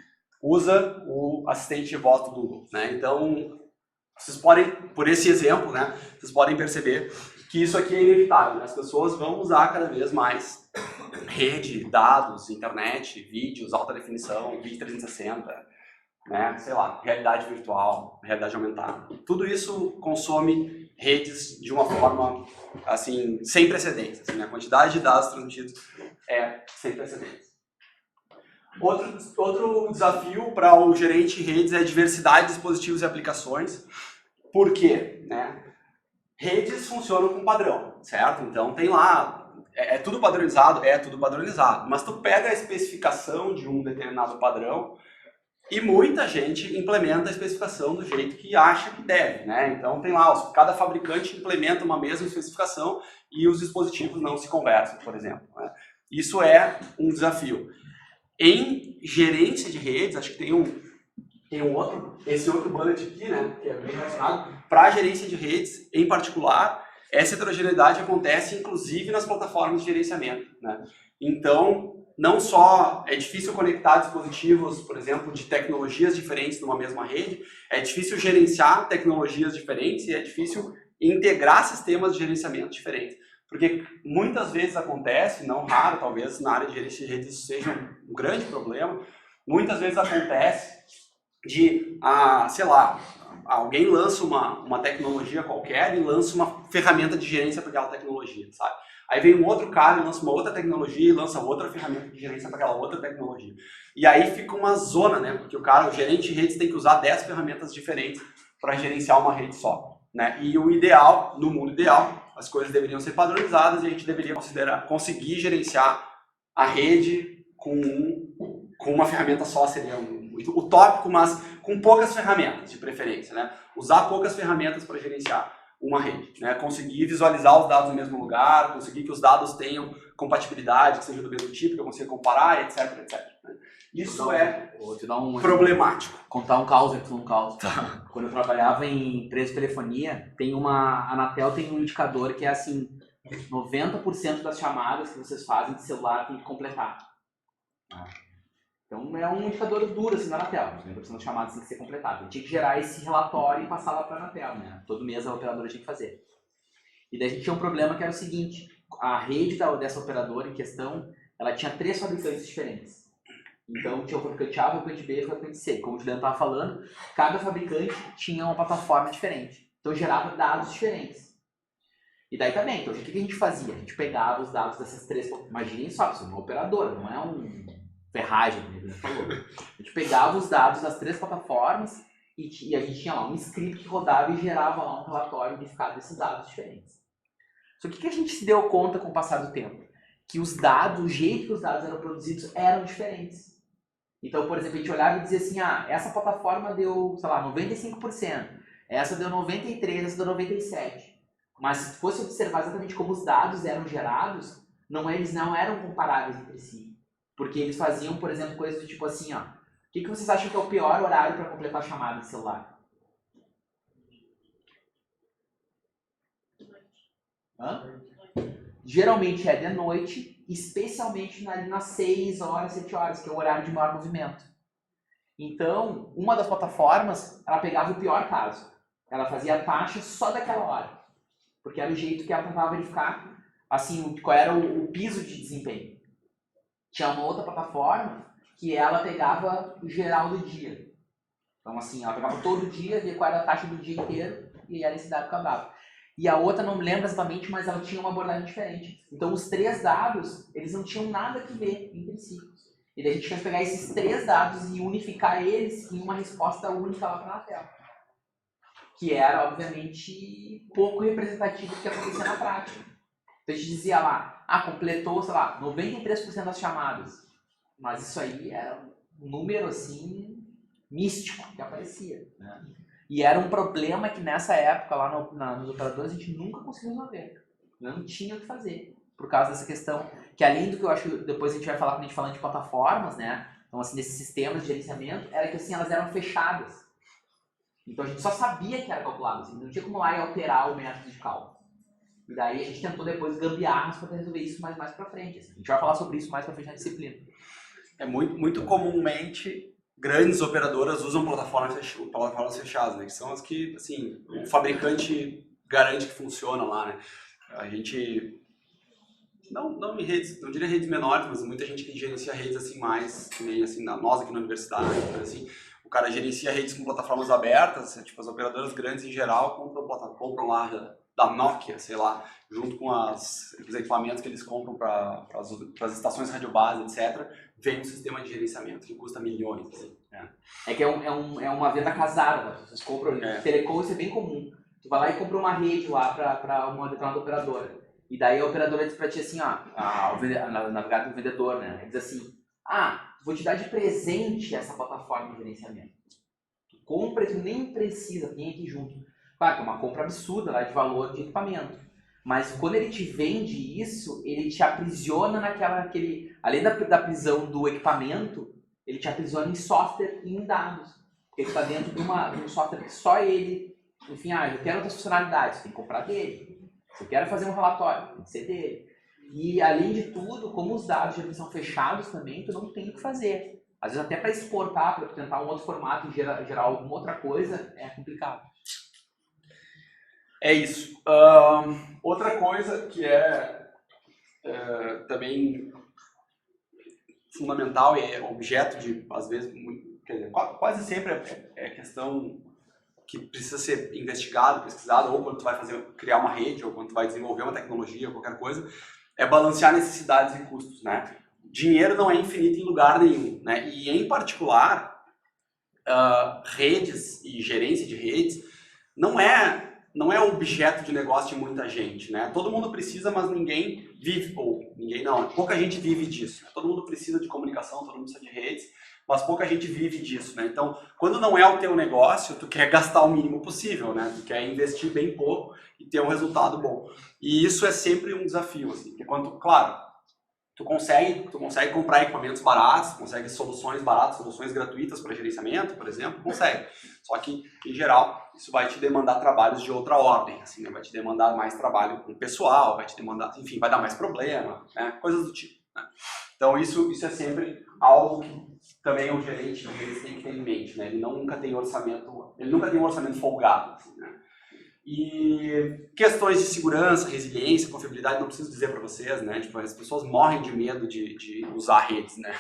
usa o assistente de voz do Google, né? Então, vocês podem, por esse exemplo, né? Vocês podem perceber que isso aqui é inevitável, né? As pessoas vão usar cada vez mais rede, dados, internet, vídeos, alta definição, vídeo 360, né? Sei lá, realidade virtual, realidade aumentada. Tudo isso consome redes de uma forma, assim, sem precedentes. Assim, a quantidade de dados transmitidos é sem precedentes. Outro desafio para o gerente de redes é a diversidade de dispositivos e aplicações. Por quê? Né? Redes funcionam com padrão, certo? Então tem lá, é tudo padronizado, mas tu pega a especificação de um determinado padrão e muita gente implementa a especificação do jeito que acha que deve, né? Então tem lá, cada fabricante implementa uma mesma especificação e os dispositivos não se conversam, por exemplo, né? Isso é um desafio. Em gerência de redes, acho que tem esse outro bullet aqui, né, que é bem relacionado, para a gerência de redes, em particular, essa heterogeneidade acontece inclusive nas plataformas de gerenciamento, né? Então, não só é difícil conectar dispositivos, por exemplo, de tecnologias diferentes numa mesma rede, é difícil gerenciar tecnologias diferentes e é difícil integrar sistemas de gerenciamento diferentes. Porque muitas vezes acontece, não raro, talvez na área de gerência de redes isso seja um grande problema, muitas vezes acontece de, sei lá, alguém lança uma tecnologia qualquer e lança uma ferramenta de gerência para aquela tecnologia, sabe? Aí vem um outro cara e lança uma outra tecnologia e lança outra ferramenta de gerência para aquela outra tecnologia. E aí fica uma zona, né? Porque o gerente de redes tem que usar 10 ferramentas diferentes para gerenciar uma rede só, né? E o ideal, no mundo ideal, as coisas deveriam ser padronizadas e a gente deveria conseguir gerenciar a rede com uma ferramenta só, seria utópico, mas com poucas ferramentas, de preferência, né? Usar poucas ferramentas para gerenciar uma rede, né? Conseguir visualizar os dados no mesmo lugar, conseguir que os dados tenham compatibilidade, que seja do mesmo tipo, que eu consiga comparar, etc, etc. Né? Isso Vou te dar um problemático. Contar um caos aqui, um caos. Tá. Quando eu trabalhava em empresa de telefonia, a Anatel tem um indicador que é assim, 90% das chamadas que vocês fazem de celular tem que completar. Então é um indicador duro assim da Anatel, 90% das chamadas tem que ser completado. Tinha que gerar esse relatório e passar lá para a Anatel, né? Todo mês a operadora tinha que fazer. E daí a gente tinha um problema que era o seguinte, a rede dessa operadora em questão, ela tinha 3 fabricantes diferentes. Então tinha o fabricante A, o fabricante B e o fabricante C. Como o Juliano estava falando, cada fabricante tinha uma plataforma diferente. Então gerava dados diferentes. E daí também, então o que a gente fazia? A gente pegava os dados dessas 3, imaginem só, isso é uma operadora, não é um ferragem, como ele falou. A gente pegava os dados das 3 plataformas e a gente tinha lá um script que rodava e gerava lá um relatório unificado desses dados diferentes. Só que o que a gente se deu conta com o passar do tempo? Que os dados, o jeito que os dados eram produzidos eram diferentes. Então, por exemplo, a gente olhava e dizia assim, essa plataforma deu, sei lá, 95%, essa deu 93%, essa deu 97%. Mas se fosse observar exatamente como os dados eram gerados, eles não eram comparáveis entre si. Porque eles faziam, por exemplo, coisas do tipo assim, o que vocês acham que é o pior horário para completar a chamada de celular? Geralmente é de noite, especialmente ali nas 6 horas, 7 horas, que é o horário de maior movimento. Então, uma das plataformas, ela pegava o pior caso. Ela fazia a taxa só daquela hora. Porque era o jeito que ela tentava verificar, assim, qual era o piso de desempenho. Tinha uma outra plataforma que ela pegava o geral do dia. Então, assim, ela pegava todo dia, via qual era a taxa do dia inteiro e era esse dado que ela dava. E a outra, não me lembro exatamente, mas ela tinha uma abordagem diferente. Então, os 3 dados, eles não tinham nada a ver entre si. E daí a gente tinha que pegar esses 3 dados e unificar eles em uma resposta única lá para a tela. Que era, obviamente, pouco representativo do que acontecia na prática. Então, a gente dizia lá, completou, sei lá, 93% das chamadas. Mas isso aí era um número, assim, místico que aparecia, né? E era um problema que nessa época, lá nos operadores, a gente nunca conseguiu resolver. Não tinha o que fazer. Por causa dessa questão, que além do que eu acho que depois a gente vai falar quando a gente falando de plataformas, né? Então, assim, desses sistemas de gerenciamento, era que assim, elas eram fechadas. Então, a gente só sabia que era calculado. Assim, não tinha como lá e alterar o método de cálculo. E daí a gente tentou depois gambiarras para resolver isso mais pra frente. Assim. A gente vai falar sobre isso mais pra frente na disciplina. É muito comumente... Grandes operadoras usam plataformas fechadas, né? Que são as que, assim, o fabricante garante que funcionam lá, né? A gente, não em redes, não diria redes menores, mas muita gente que gerencia redes assim mais, que nem assim, nós aqui na universidade, assim, o cara gerencia redes com plataformas abertas, tipo as operadoras grandes em geral compram lá da Nokia, sei lá, junto com os equipamentos que eles compram para as estações radiobase, etc., vem um sistema de gerenciamento que custa milhões. Assim. É que é uma venda casada, né? Vocês compram telecom, isso é bem comum. Tu vai lá e compra uma rede lá para uma determinada operadora. E daí a operadora diz para ti assim, o vendedor, né? Ele diz assim, vou te dar de presente essa plataforma de gerenciamento. Tu compra e tu nem precisa, tem aqui junto. Claro que é uma compra absurda lá de valor de equipamento. Mas quando ele te vende isso, ele te aprisiona além da prisão do equipamento, ele te aprisiona em software e em dados. Porque ele está dentro de um software que só ele... Enfim, eu quero outras funcionalidades, você tem que comprar dele. Se eu quero fazer um relatório, tem que ser dele. E além de tudo, como os dados de são fechados também, tu não tem o que fazer. Às vezes até para exportar, para tentar um outro formato e gerar alguma outra coisa, é complicado. É isso. Outra coisa que é também fundamental e é objeto de, às vezes, quase sempre é questão que precisa ser investigado, pesquisado, ou quando tu vai criar uma rede, ou quando tu vai desenvolver uma tecnologia, ou qualquer coisa, é balancear necessidades e custos, né? Dinheiro não é infinito em lugar nenhum, né? E, em particular, redes e gerência de redes não é não é objeto de negócio de muita gente, né? Todo mundo precisa, mas ninguém vive, ou ninguém não, pouca gente vive disso. Né? Todo mundo precisa de comunicação, todo mundo precisa de redes, mas pouca gente vive disso, né? Então, quando não é o teu negócio, tu quer gastar o mínimo possível, né? Tu quer investir bem pouco e ter um resultado bom. E isso é sempre um desafio, assim, porque quando, claro, tu consegue comprar equipamentos baratos, consegue soluções baratas, soluções gratuitas para gerenciamento, por exemplo, consegue. Só que, em geral, isso vai te demandar trabalhos de outra ordem, assim, né? Vai te demandar mais trabalho com o pessoal, vai te demandar, enfim, vai dar mais problema, né? Coisas do tipo, né? Então, isso é sempre algo que também o gerente tem que ter em mente, né? Ele nunca tem um orçamento folgado, assim, né? E questões de segurança, resiliência, confiabilidade, não preciso dizer para vocês, né? Tipo, as pessoas morrem de medo de usar redes, né?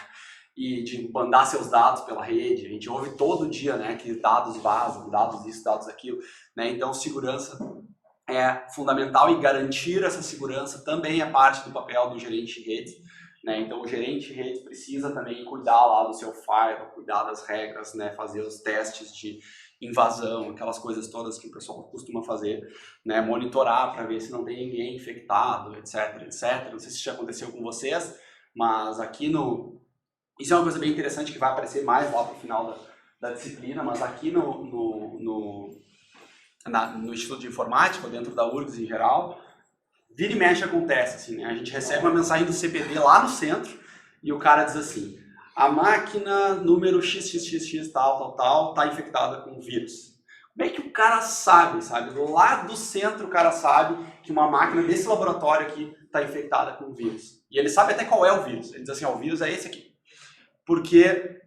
E de mandar seus dados pela rede. A gente ouve todo dia, né, que dados vazam, dados isso, dados aquilo, né? Então, segurança é fundamental e garantir essa segurança também é parte do papel do gerente de redes, né? Então, o gerente de redes precisa também cuidar lá do seu firewall, cuidar das regras, né? Fazer os testes de invasão, aquelas coisas todas que o pessoal costuma fazer, né? Monitorar para ver se não tem ninguém infectado, etc, etc. Não sei se já aconteceu com vocês, mas aqui no... Isso é uma coisa bem interessante que vai aparecer mais lá para o final da disciplina, mas aqui no Instituto de Informática, dentro da URGS em geral, vira e mexe acontece, assim, né? A gente recebe uma mensagem do CPD lá no centro e o cara diz assim: a máquina número XXXX tal, tá infectada com vírus. Como é que o cara sabe? Lá do centro o cara sabe que uma máquina desse laboratório aqui está infectada com vírus. E ele sabe até qual é o vírus. Ele diz assim: ó, o vírus é esse aqui. Porque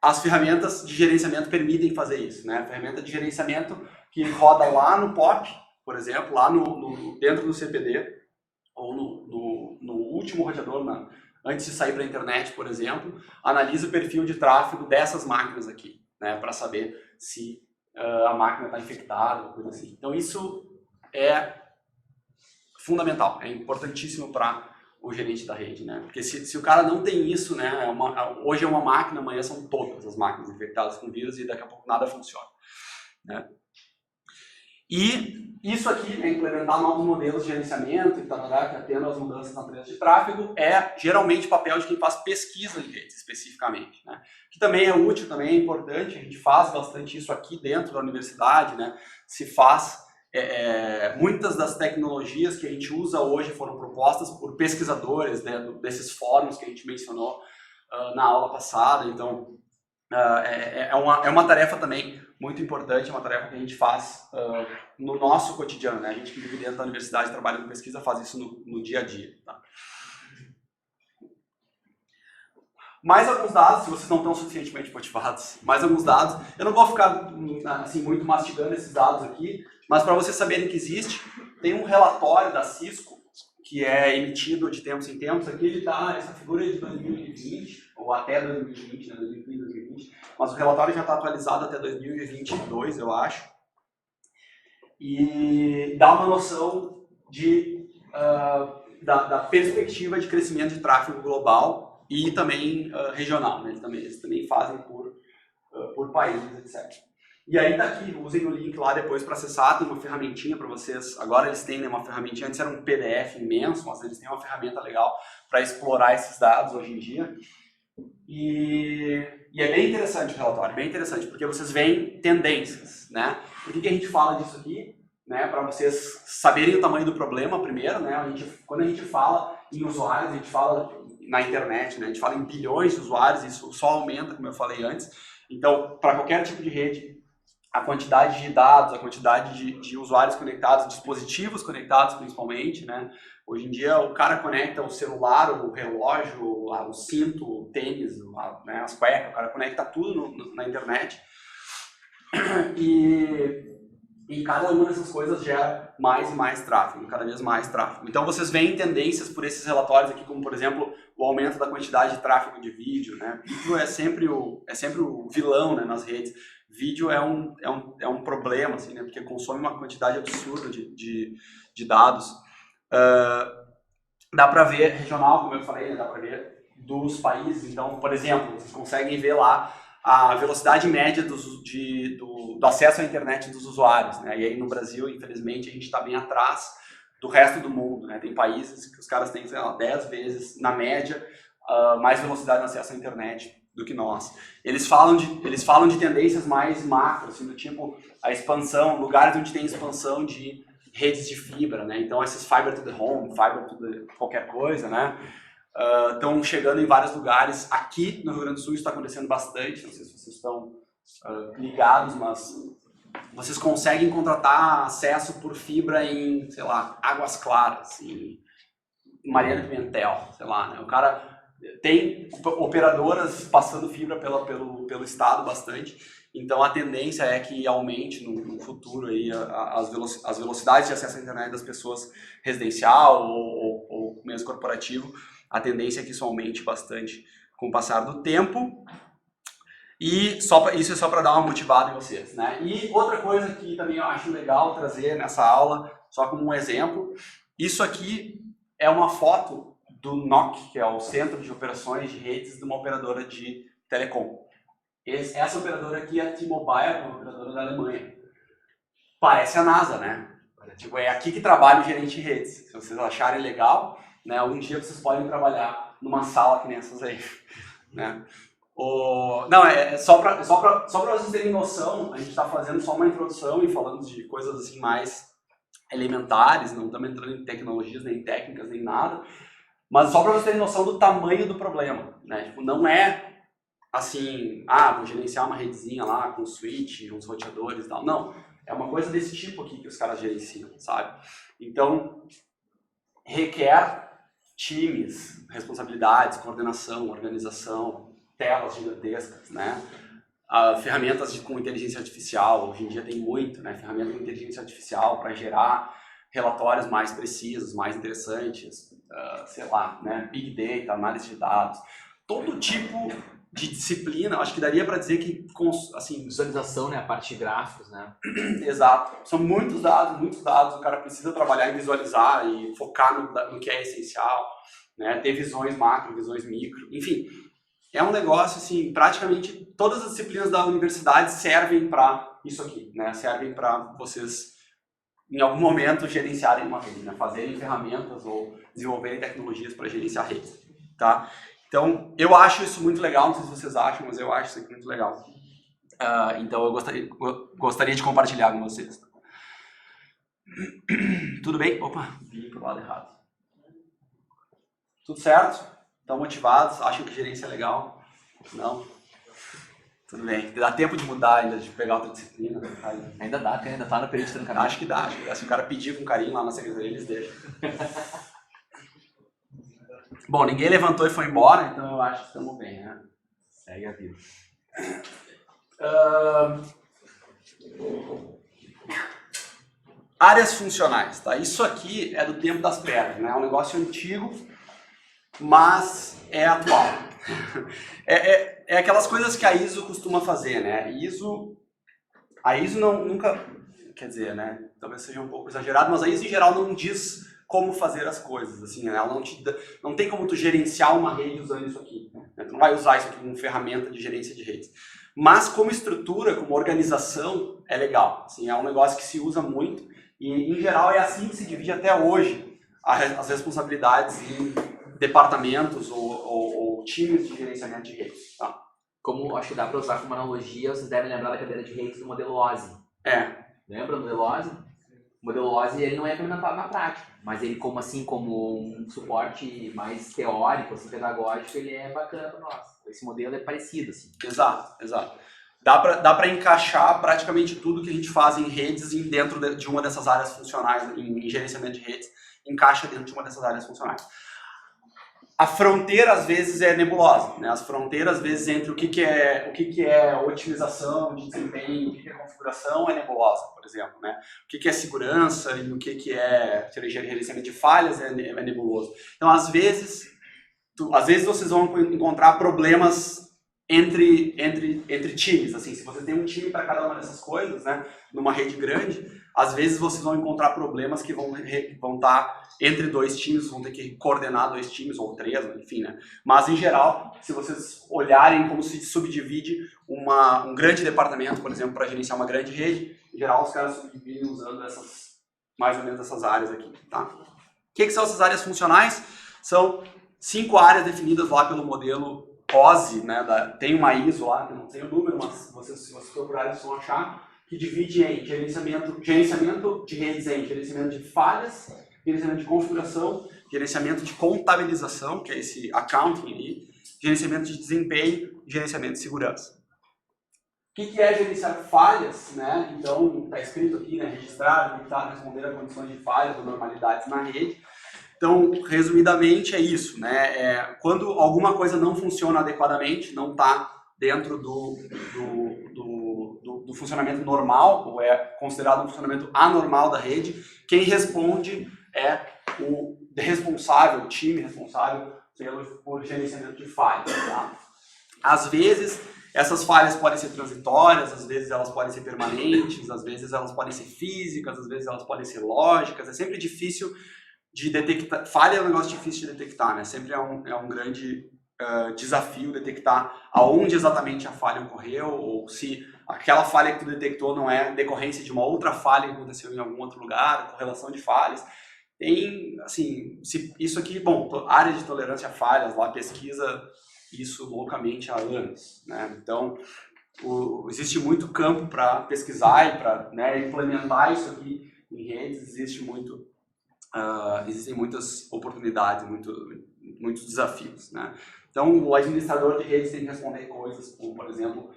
as ferramentas de gerenciamento permitem fazer isso, né? A ferramenta de gerenciamento que roda lá no POP, por exemplo, lá dentro do CPD, ou no último roteador, antes de sair para a internet, por exemplo, analisa o perfil de tráfego dessas máquinas aqui, né, para saber se a máquina está infectada, ou coisa assim. Então isso é fundamental, é importantíssimo para o gerente da rede, né? Porque se o cara não tem isso, né, hoje é uma máquina, amanhã são todas as máquinas infectadas com vírus e daqui a pouco nada funciona, né? E isso aqui, né, implementar novos modelos de gerenciamento e atendo às mudanças na natureza de tráfego, é geralmente o papel de quem faz pesquisa em redes, especificamente, né? Que também é útil, também é importante, a gente faz bastante isso aqui dentro da universidade, né? Se faz, muitas das tecnologias que a gente usa hoje foram propostas por pesquisadores, né, desses fóruns que a gente mencionou na aula passada, então é uma tarefa também muito importante, é uma tarefa que a gente faz no nosso cotidiano, né? A gente que vive dentro da universidade, trabalha com pesquisa, faz isso no dia a dia. Tá? Mais alguns dados, se vocês não estão suficientemente motivados, mais alguns dados. Eu não vou ficar assim, muito mastigando esses dados aqui, mas para vocês saberem que existe, tem um relatório da Cisco, que é emitido de tempos em tempos. Aqui ele está, essa figura é de 2020, ou até 2020, né, 2015, 2020, mas o relatório já está atualizado até 2022, eu acho, e dá uma noção da perspectiva de crescimento de tráfego global e também regional, né? Eles também fazem por países, etc. E aí tá aqui, usem o link lá depois para acessar, tem uma ferramentinha para vocês, agora eles têm, né, uma ferramentinha, antes era um PDF imenso, mas eles têm uma ferramenta legal para explorar esses dados hoje em dia. E é bem interessante o relatório, bem interessante, porque vocês veem tendências, né? Por que a gente fala disso aqui? Né, para vocês saberem o tamanho do problema primeiro, né? Quando a gente fala em usuários, a gente fala na internet, né? A gente fala em bilhões de usuários, isso só aumenta, como eu falei antes. Então, para qualquer tipo de rede, a quantidade de dados, a quantidade de usuários conectados, dispositivos conectados principalmente, né? Hoje em dia o cara conecta o celular, o relógio, o cinto, o tênis, né, as cuecas, o cara conecta tudo na internet. E cada uma dessas coisas gera mais e mais tráfego, cada vez mais tráfego. Então vocês veem tendências por esses relatórios aqui, como por exemplo, o aumento da quantidade de tráfego de vídeo, né? Vídeo é sempre o vilão, né, nas redes. Vídeo é um problema, assim, né, porque consome uma quantidade absurda de dados. Dá para ver regional, como eu falei, né, dá para ver dos países. Então, por exemplo, vocês conseguem ver lá a velocidade média do acesso à internet dos usuários, né? E aí no Brasil, infelizmente, a gente está bem atrás do resto do mundo, né? Tem países que os caras têm, sei lá, 10 vezes, na média, mais velocidade no acesso à internet do que nós. Eles falam de tendências mais macro, assim, do tipo a expansão, lugares onde tem expansão de redes de fibra, né? Então esses fiber to the home, fiber to the qualquer coisa, né? Estão chegando em vários lugares. Aqui no Rio Grande do Sul isso está acontecendo bastante, não sei se vocês estão ligados, mas vocês conseguem contratar acesso por fibra em, sei lá, Águas Claras, em Mariana Pimentel, sei lá, né? O cara tem operadoras passando fibra pelo estado bastante, então a tendência é que aumente no futuro aí as velocidades de acesso à internet das pessoas residencial ou mesmo corporativo. A tendência é que isso aumente bastante com o passar do tempo. E isso é só para dar uma motivada em vocês, né? E outra coisa que também eu acho legal trazer nessa aula, só como um exemplo, isso aqui é uma foto do NOC, que é o Centro de Operações de Redes de uma operadora de telecom. Essa operadora aqui é a T-Mobile, uma operadora da Alemanha. Parece a NASA, né? Tipo, é aqui que trabalha o gerente de redes. Se vocês acharem legal, né, um dia vocês podem trabalhar numa sala que nem essas aí, né? Não, só para vocês terem noção, a gente está fazendo só uma introdução e falando de coisas assim mais elementares, não estamos entrando em tecnologias, nem técnicas, nem nada, mas só para vocês terem noção do tamanho do problema, né? Tipo, não é assim, vou gerenciar uma redezinha lá com switch, uns roteadores e tal, não, é uma coisa desse tipo aqui que os caras gerenciam, sabe? Então, requer times, responsabilidades, coordenação, organização, telas gigantescas, né? Ferramentas com inteligência artificial, hoje em dia tem muito, né? Ferramentas com inteligência artificial para gerar relatórios mais precisos, mais interessantes, sei lá, né? Big Data, análise de dados, todo tipo de disciplina, acho que daria para dizer que, assim... Visualização, né? A parte de gráficos, né? Exato. São muitos dados, o cara precisa trabalhar em visualizar e focar no que é essencial, né? Ter visões macro, visões micro, enfim... É um negócio, assim, praticamente todas as disciplinas da universidade servem para isso aqui, né? Servem para vocês, em algum momento, gerenciarem uma rede, né? Fazerem ferramentas ou desenvolverem tecnologias para gerenciar redes, tá? Então, eu acho isso muito legal, não sei se vocês acham, mas eu acho isso aqui muito legal. Então, eu gostaria de compartilhar com vocês. Tudo bem? Opa, vim para o lado errado. Tudo certo? Estão motivados? Acham que gerência é legal? Não? Tudo bem. Dá tempo de mudar ainda, de pegar outra disciplina? Ainda dá, porque ainda tá no período de caminho. Acho que dá. Se o cara pedir com carinho lá na secretaria, eles deixam. Bom, ninguém levantou e foi embora, então eu acho que estamos bem, né? Segue a vida. Áreas funcionais, tá? Isso aqui é do tempo das pedras, né? É um negócio antigo, mas é atual. É aquelas coisas que a ISO costuma fazer, né? A ISO nunca, quer dizer, né? Talvez seja um pouco exagerado, mas a ISO em geral não diz como fazer as coisas, assim, né? Ela não tem como tu gerenciar uma rede usando isso aqui, né? Tu não vai usar isso aqui como ferramenta de gerência de redes. Mas como estrutura, como organização, é legal. Assim, é um negócio que se usa muito e, em geral, é assim que se divide até hoje as responsabilidades em departamentos ou times de gerenciamento de redes, tá? Como acho que dá para usar como analogia, vocês devem lembrar da cadeira de redes do modelo OSI. Lembra do modelo OSI? O modelo OSI ele não é implementado na prática, mas ele como um suporte mais teórico, assim, pedagógico, ele é bacana para nós. Esse modelo é parecido, assim. Exato. Dá para encaixar praticamente tudo que a gente faz em redes dentro de uma dessas áreas funcionais, em gerenciamento de redes, encaixa dentro de uma dessas áreas funcionais. A fronteira, às vezes, é nebulosa, né? As fronteiras, às vezes, entre o que é otimização de desempenho, o que é configuração, é nebulosa, por exemplo, né? O que é segurança e o que é gerenciamento de falhas é nebuloso. Então, às vezes vocês vão encontrar problemas entre times, assim, se você tem um time para cada uma dessas coisas, né, numa rede grande, às vezes vocês vão encontrar problemas que vão estar entre dois times, vão ter que coordenar dois times ou três, enfim, né? Mas, em geral, se vocês olharem como se subdivide um grande departamento, por exemplo, para gerenciar uma grande rede, em geral, os caras subdividem usando mais ou menos essas áreas aqui, tá? O que são essas áreas funcionais? São 5 áreas definidas lá pelo modelo OSI, né? Tem uma ISO lá, que eu não sei o número, mas se vocês procurarem, vocês vão achar, que divide em gerenciamento de redes, em gerenciamento de falhas, gerenciamento de configuração, gerenciamento de contabilização, que é esse accounting ali, gerenciamento de desempenho e gerenciamento de segurança. O que é gerenciar falhas, né? Então, está escrito aqui, né? Registrar, detectar, responder a condições de falhas ou normalidades na rede. Então, resumidamente, é isso, né? Quando alguma coisa não funciona adequadamente, não está dentro do funcionamento normal, ou é considerado um funcionamento anormal da rede, quem responde é o responsável, o time responsável por gerenciamento de falhas, tá? Às vezes, essas falhas podem ser transitórias, às vezes elas podem ser permanentes, às vezes elas podem ser físicas, às vezes elas podem ser lógicas. É sempre difícil de detectar. Falha é um negócio difícil de detectar, né? Sempre é um grande desafio detectar aonde exatamente a falha ocorreu, ou se aquela falha que tu detectou não é decorrência de uma outra falha que aconteceu em algum outro lugar, correlação de falhas. Tem, assim, isso aqui, bom, área de tolerância a falhas, lá pesquisa isso loucamente há anos, né? Então, existe muito campo para pesquisar e para, né, implementar isso aqui em redes, existem muitas oportunidades, muitos desafios, né? Então, o administrador de redes tem que responder coisas como, por exemplo,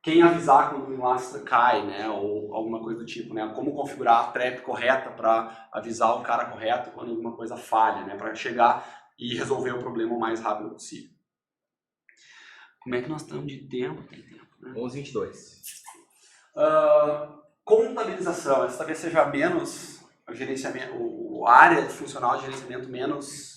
quem avisar quando o enlace cai, né? Ou alguma coisa do tipo, né? Como configurar a trap correta para avisar o cara correto quando alguma coisa falha, né? Para chegar e resolver o problema o mais rápido possível. Como é que nós estamos de tempo? Tem tempo, né? 11h22. Contabilização, essa talvez seja menos gerenciamento, a área funcional de gerenciamento menos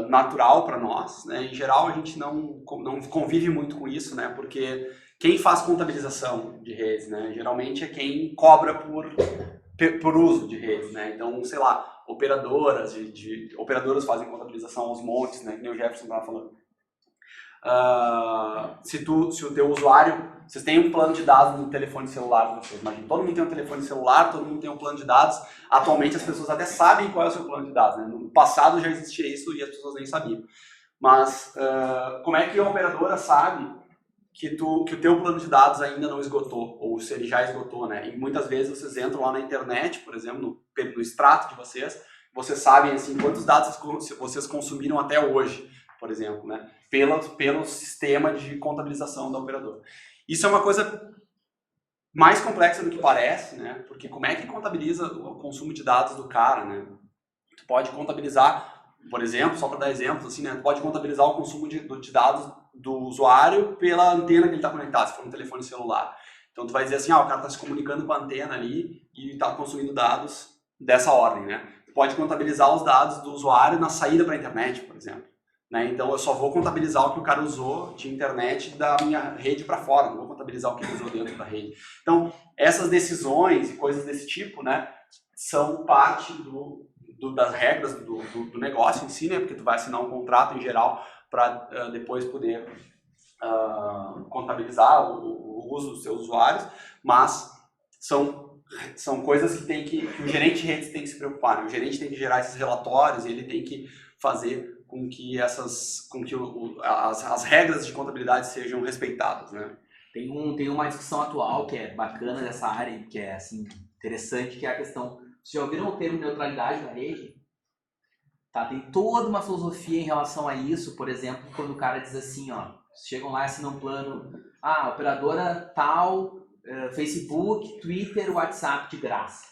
natural para nós, né? Em geral, a gente não convive muito com isso, né? Porque quem faz contabilização de redes, né? Geralmente é quem cobra por uso de redes, né? Então, sei lá, operadoras operadoras fazem contabilização aos montes, né? Que nem o Jefferson estava falando. Se o teu usuário, vocês têm um plano de dados no telefone celular de vocês, imagina, todo mundo tem um telefone celular, todo mundo tem um plano de dados. Atualmente as pessoas até sabem qual é o seu plano de dados, né? No passado já existia isso e as pessoas nem sabiam. Mas como é que a operadora sabe que o teu plano de dados ainda não esgotou, ou se ele já esgotou, né? E muitas vezes vocês entram lá na internet, por exemplo, no extrato de vocês sabem assim quantos dados vocês consumiram até hoje, por exemplo, né? Pelo sistema de contabilização da operadora. Isso é uma coisa mais complexa do que parece, né? Porque como é que contabiliza o consumo de dados do cara, né? Tu pode contabilizar, por exemplo, só para dar exemplos, assim, né? Tu pode contabilizar o consumo de dados do usuário pela antena que ele está conectado, se for um telefone celular. Então tu vai dizer assim, o cara está se comunicando com a antena ali e está consumindo dados dessa ordem, né? Tu pode contabilizar os dados do usuário na saída para a internet, por exemplo. Né? Então eu só vou contabilizar o que o cara usou de internet da minha rede para fora, não vou contabilizar o que ele usou dentro da rede. Então essas decisões e coisas desse tipo, né, são parte das regras do negócio em si, né, porque tu vai assinar um contrato em geral para depois poder contabilizar o uso dos seus usuários, mas são coisas que o gerente de redes tem que se preocupar, né? O gerente tem que gerar esses relatórios e ele tem que fazer com que as regras de contabilidade sejam respeitadas, né? Tem uma discussão atual que é bacana dessa área, que é assim, interessante, que é a questão... Vocês já ouviram o termo neutralidade da rede? Tá, tem toda uma filosofia em relação a isso, por exemplo, quando o cara diz assim, chegam lá e assinam um plano, operadora tal, Facebook, Twitter, WhatsApp de graça.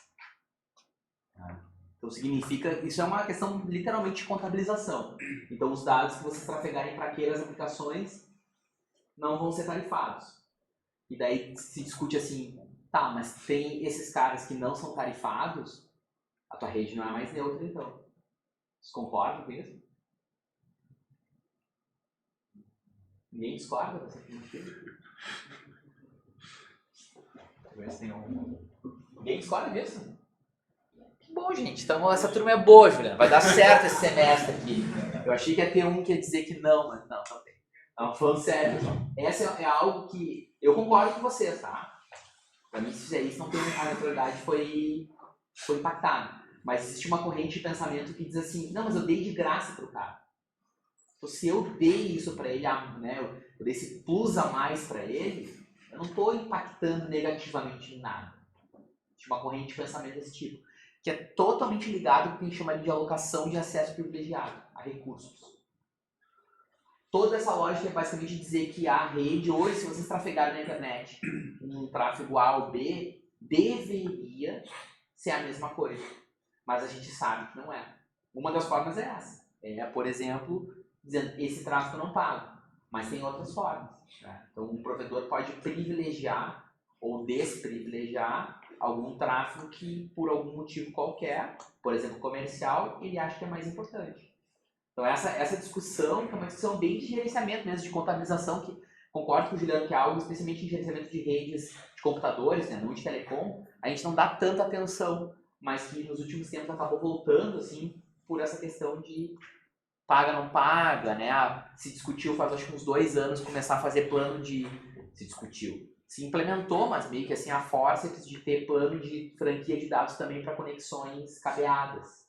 Então significa, isso é uma questão literalmente de contabilização. Então os dados que vocês trafegarem para aquelas aplicações não vão ser tarifados. E daí se discute assim, tá, mas tem esses caras que não são tarifados, a tua rede não é mais neutra então. Vocês concordam com isso? Ninguém discorda dessa afirmativa? Talvez tenha um Ninguém discorda disso? Que bom, gente. Então essa turma é boa, Juliana. Vai dar certo esse semestre aqui. Eu achei que ia ter um que ia dizer que não, mas não tem. Não, falando sério. Essa é algo que eu concordo com vocês, tá? Pra mim, se fizer isso, não tem a neutralidade foi impactada. Mas existe uma corrente de pensamento que diz assim, não, mas eu dei de graça pro cara. Então, se eu dei isso para ele, né, eu dei esse plus a mais para ele, eu não estou impactando negativamente em nada. Existe uma corrente de pensamento desse tipo, que é totalmente ligado com o que a gente chama de alocação de acesso privilegiado a recursos. Toda essa lógica é basicamente dizer que a rede, hoje, se vocês trafegarem na internet um tráfego A ou B, deveria ser a mesma coisa. Mas a gente sabe que não é. Uma das formas é essa. Por exemplo, dizendo esse tráfego não pago. Mas tem outras formas. Né? Então, um provedor pode privilegiar ou desprivilegiar algum tráfego que, por algum motivo qualquer, por exemplo, comercial, ele acha que é mais importante. Então, essa discussão é uma discussão bem de gerenciamento mesmo, de contabilização, que concordo com o Juliano que é algo especialmente em gerenciamento de redes de computadores, né, não de telecom, a gente não dá tanta atenção, mas que nos últimos tempos acabou voltando, assim, por essa questão de paga, não paga, né? Se discutiu faz acho que uns 2 anos começar a fazer plano de... Se discutiu. Se implementou, mas meio que assim a força de ter plano de franquia de dados também para conexões cabeadas.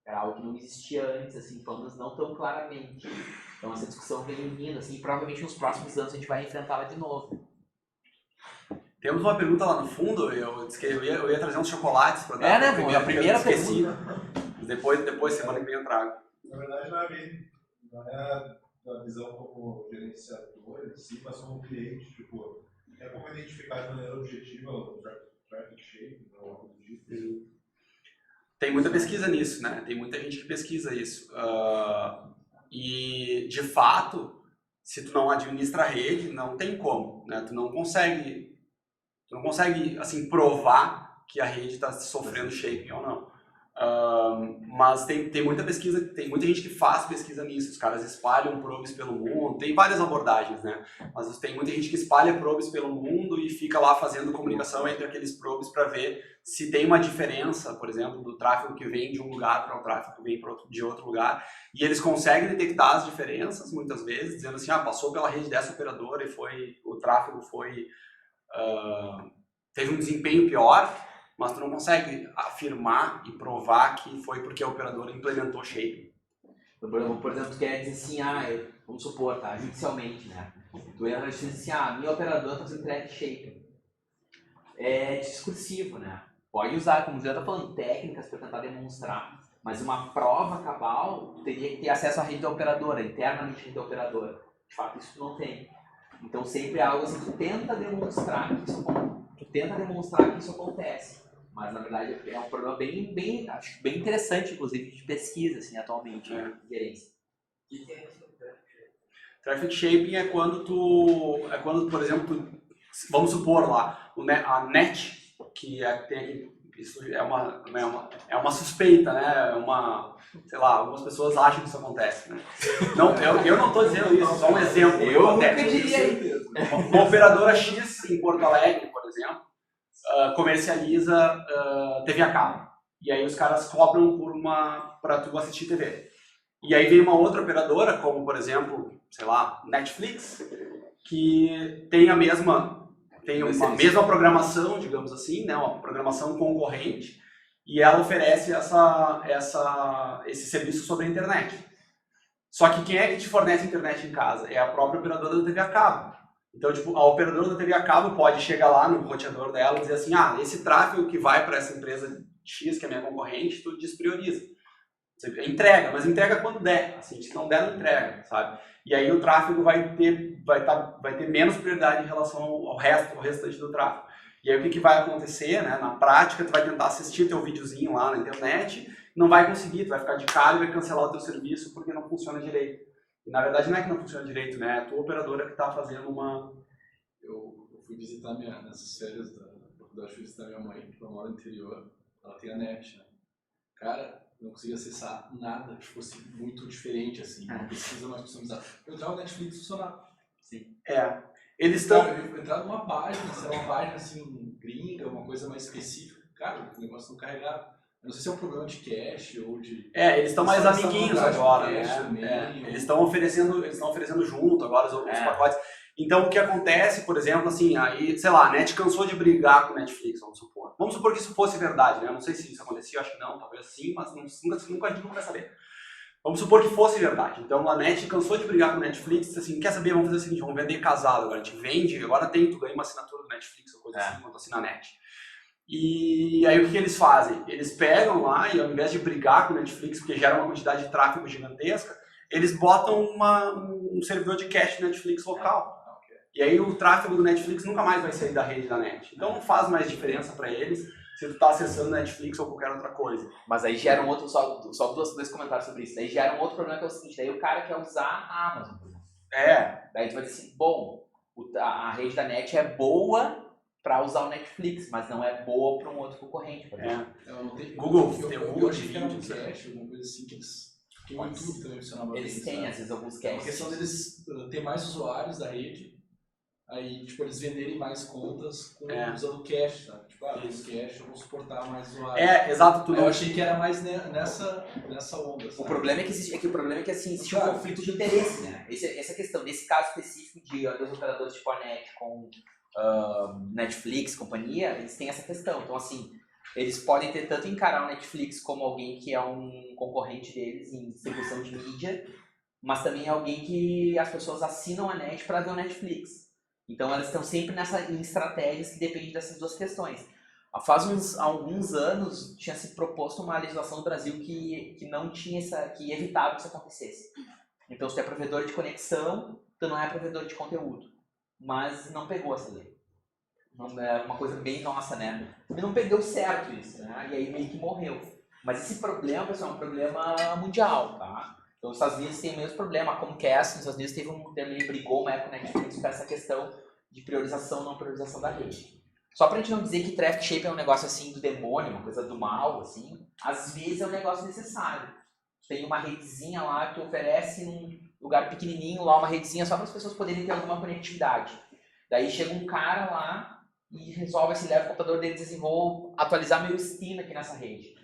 Era algo que não existia antes, assim, pelo menos não tão claramente. Então essa discussão vem vindo, assim, e provavelmente nos próximos anos a gente vai enfrentá-la de novo. Temos uma pergunta lá no fundo, eu disse que eu ia trazer uns chocolates para dar. Né, a primeira pergunta. Depois semana que vem eu trago. Na verdade, não é da visão como gerenciador em si, mas como cliente. Tipo, é como identificar de maneira objetiva o traffic shape, ou algo do tipo. Tem muita pesquisa nisso, né? Tem muita gente que pesquisa isso. E, de fato, se tu não administra a rede, não tem como, né? Tu não consegue assim, provar que a rede está sofrendo shaping ou não. Mas tem muita pesquisa, tem muita gente que faz pesquisa nisso, os caras espalham probes pelo mundo, tem várias abordagens, né? Mas tem muita gente que espalha probes pelo mundo e fica lá fazendo comunicação entre aqueles probes para ver se tem uma diferença, por exemplo, do tráfego que vem de um lugar para o tráfego que vem de outro lugar, e eles conseguem detectar as diferenças muitas vezes, dizendo assim, passou pela rede dessa operadora e o tráfego teve um desempenho pior, mas tu não consegue afirmar e provar que foi porque a operadora implementou shaping. Por exemplo, tu quer dizer assim, vamos supor, tá, judicialmente, né? Tu entra e diz assim, minha operadora está fazendo traffic shaping. É discursivo, né? Pode usar, como o Juliano está falando, técnicas para tentar demonstrar, mas uma prova cabal teria que ter acesso à rede da operadora, internamente à rede da operadora. De fato, isso tu não tem. Então, sempre é algo assim, tu tenta demonstrar que isso acontece. Mas, na verdade, é um problema acho bem interessante, inclusive, de pesquisa, assim, atualmente, de gerência. O que é isso? Traffic shaping é quando, por exemplo, vamos supor lá, a net, que tem aqui, isso é uma suspeita, né? Sei lá, algumas pessoas acham que isso acontece, né? Não, eu não estou dizendo isso, só um exemplo. Eu nunca diria. Uma operadora X em Porto Alegre, por exemplo, comercializa TV a cabo. E aí os caras cobram para tu assistir TV. E aí vem uma outra operadora, como por exemplo, sei lá, Netflix, que tem uma mesma programação, digamos assim, né, uma programação concorrente, e ela oferece esse serviço sobre a internet. Só que quem é que te fornece internet em casa? É a própria operadora da TV a cabo. Então, tipo, a operadora da TV a cabo pode chegar lá no roteador dela e dizer assim, esse tráfego que vai para essa empresa X, que é minha concorrente, tu desprioriza. Você entrega, mas entrega quando der. Assim, se não der, não entrega, sabe? E aí o tráfego vai ter menos prioridade em relação ao restante do tráfego. E aí o que vai acontecer, né? Na prática, tu vai tentar assistir teu videozinho lá na internet, não vai conseguir, tu vai ficar de cara e vai cancelar o teu serviço porque não funciona direito. E, na verdade, não é que não funciona direito, né? É a tua operadora que está fazendo uma... Eu fui visitar nessas férias da fui visitar minha mãe, que mora no interior. Ela tem a net, né? Cara, eu não conseguia acessar nada que fosse muito diferente, assim. Uma pesquisa mais customizada. Eu entrava no Netflix e funcionava. Sim. Eles estão... Eu entrava numa página, se era uma página, assim, gringa, uma coisa mais específica. cara, o negócio não carregava. Eu não sei se é um problema de cache ou de... Eles estão mais Só essa amiguinhos vantagem agora, do né? cache também, Eles estão oferecendo junto agora os É. pacotes. Então, o que acontece, por exemplo, assim, aí, sei lá, a Net cansou de brigar com o Netflix, vamos supor. Vamos supor que isso fosse verdade, né? Eu não sei se isso acontecia, acho que não, talvez sim, mas nunca a gente nunca vai saber. Vamos supor que fosse verdade. Então, a Net cansou de brigar com o Netflix, disse assim, quer saber, vamos fazer o seguinte, vamos vender casado agora. A gente vende, agora tu ganha uma assinatura do Netflix ou coisa assim, quando assina a Net. E aí o que eles fazem? Eles pegam lá e ao invés de brigar com o Netflix, porque gera uma quantidade de tráfego gigantesca, eles botam um servidor de cache Netflix local. E aí o tráfego do Netflix nunca mais vai sair da rede da Net. Então não faz mais diferença para eles se tu está acessando Netflix ou qualquer outra coisa. Mas aí gera um outro, só dois comentários sobre isso. Daí gera um outro problema que é o seguinte, daí o cara quer usar a Amazon. Daí tu vai dizer assim, bom, a rede da Net é boa para usar o Netflix, mas não é boa para um outro concorrente, por exemplo. Google, eu tem eu Google achei que era um Vídeos, né? cache, alguma coisa assim, que eles... Que o YouTube também funcionava Eles bem, têm, sabe? às vezes, alguns É uma caches. questão deles ter mais usuários da rede, aí, tipo, eles venderem mais contas usando cache, sabe? Tipo, o cache eu vou suportar mais usuários. Exato, tudo. Eu achei que era mais nessa onda, sabe? O problema é que assim, existe um conflito de interesse, né? Essa questão, nesse caso específico de dos operadores tipo a Net com Netflix, companhia, eles têm essa questão. Então, assim, eles podem ter tanto encarar o Netflix como alguém que é um concorrente deles em distribuição de mídia, mas também alguém que as pessoas assinam a Net para ver o Netflix. Então, elas estão sempre em estratégias que dependem dessas duas questões. Faz alguns anos tinha se proposto uma legislação no Brasil que não tinha que evitava que isso acontecesse. Então, se tu é provedor de conexão, tu não é provedor de conteúdo. Mas não pegou essa lei. Não, é uma coisa bem nossa, né? E não pegou certo isso, né? E aí meio que morreu. Mas esse problema, pessoal, é um problema mundial, tá? Então, os Estados Unidos têm o mesmo problema. A Comcast, nos Estados Unidos, também brigou uma época na Netflix com essa questão de priorização ou não priorização da rede. Só pra gente não dizer que traffic shape é um negócio assim do demônio, uma coisa do mal, assim, às vezes é um negócio necessário. Tem uma redezinha lá que oferece num lugar pequenininho lá, uma redezinha só para as pessoas poderem ter alguma conectividade. Daí chega um cara lá e resolve assim, leva o computador deles e assim, vou atualizar meu Steam aqui nessa rede.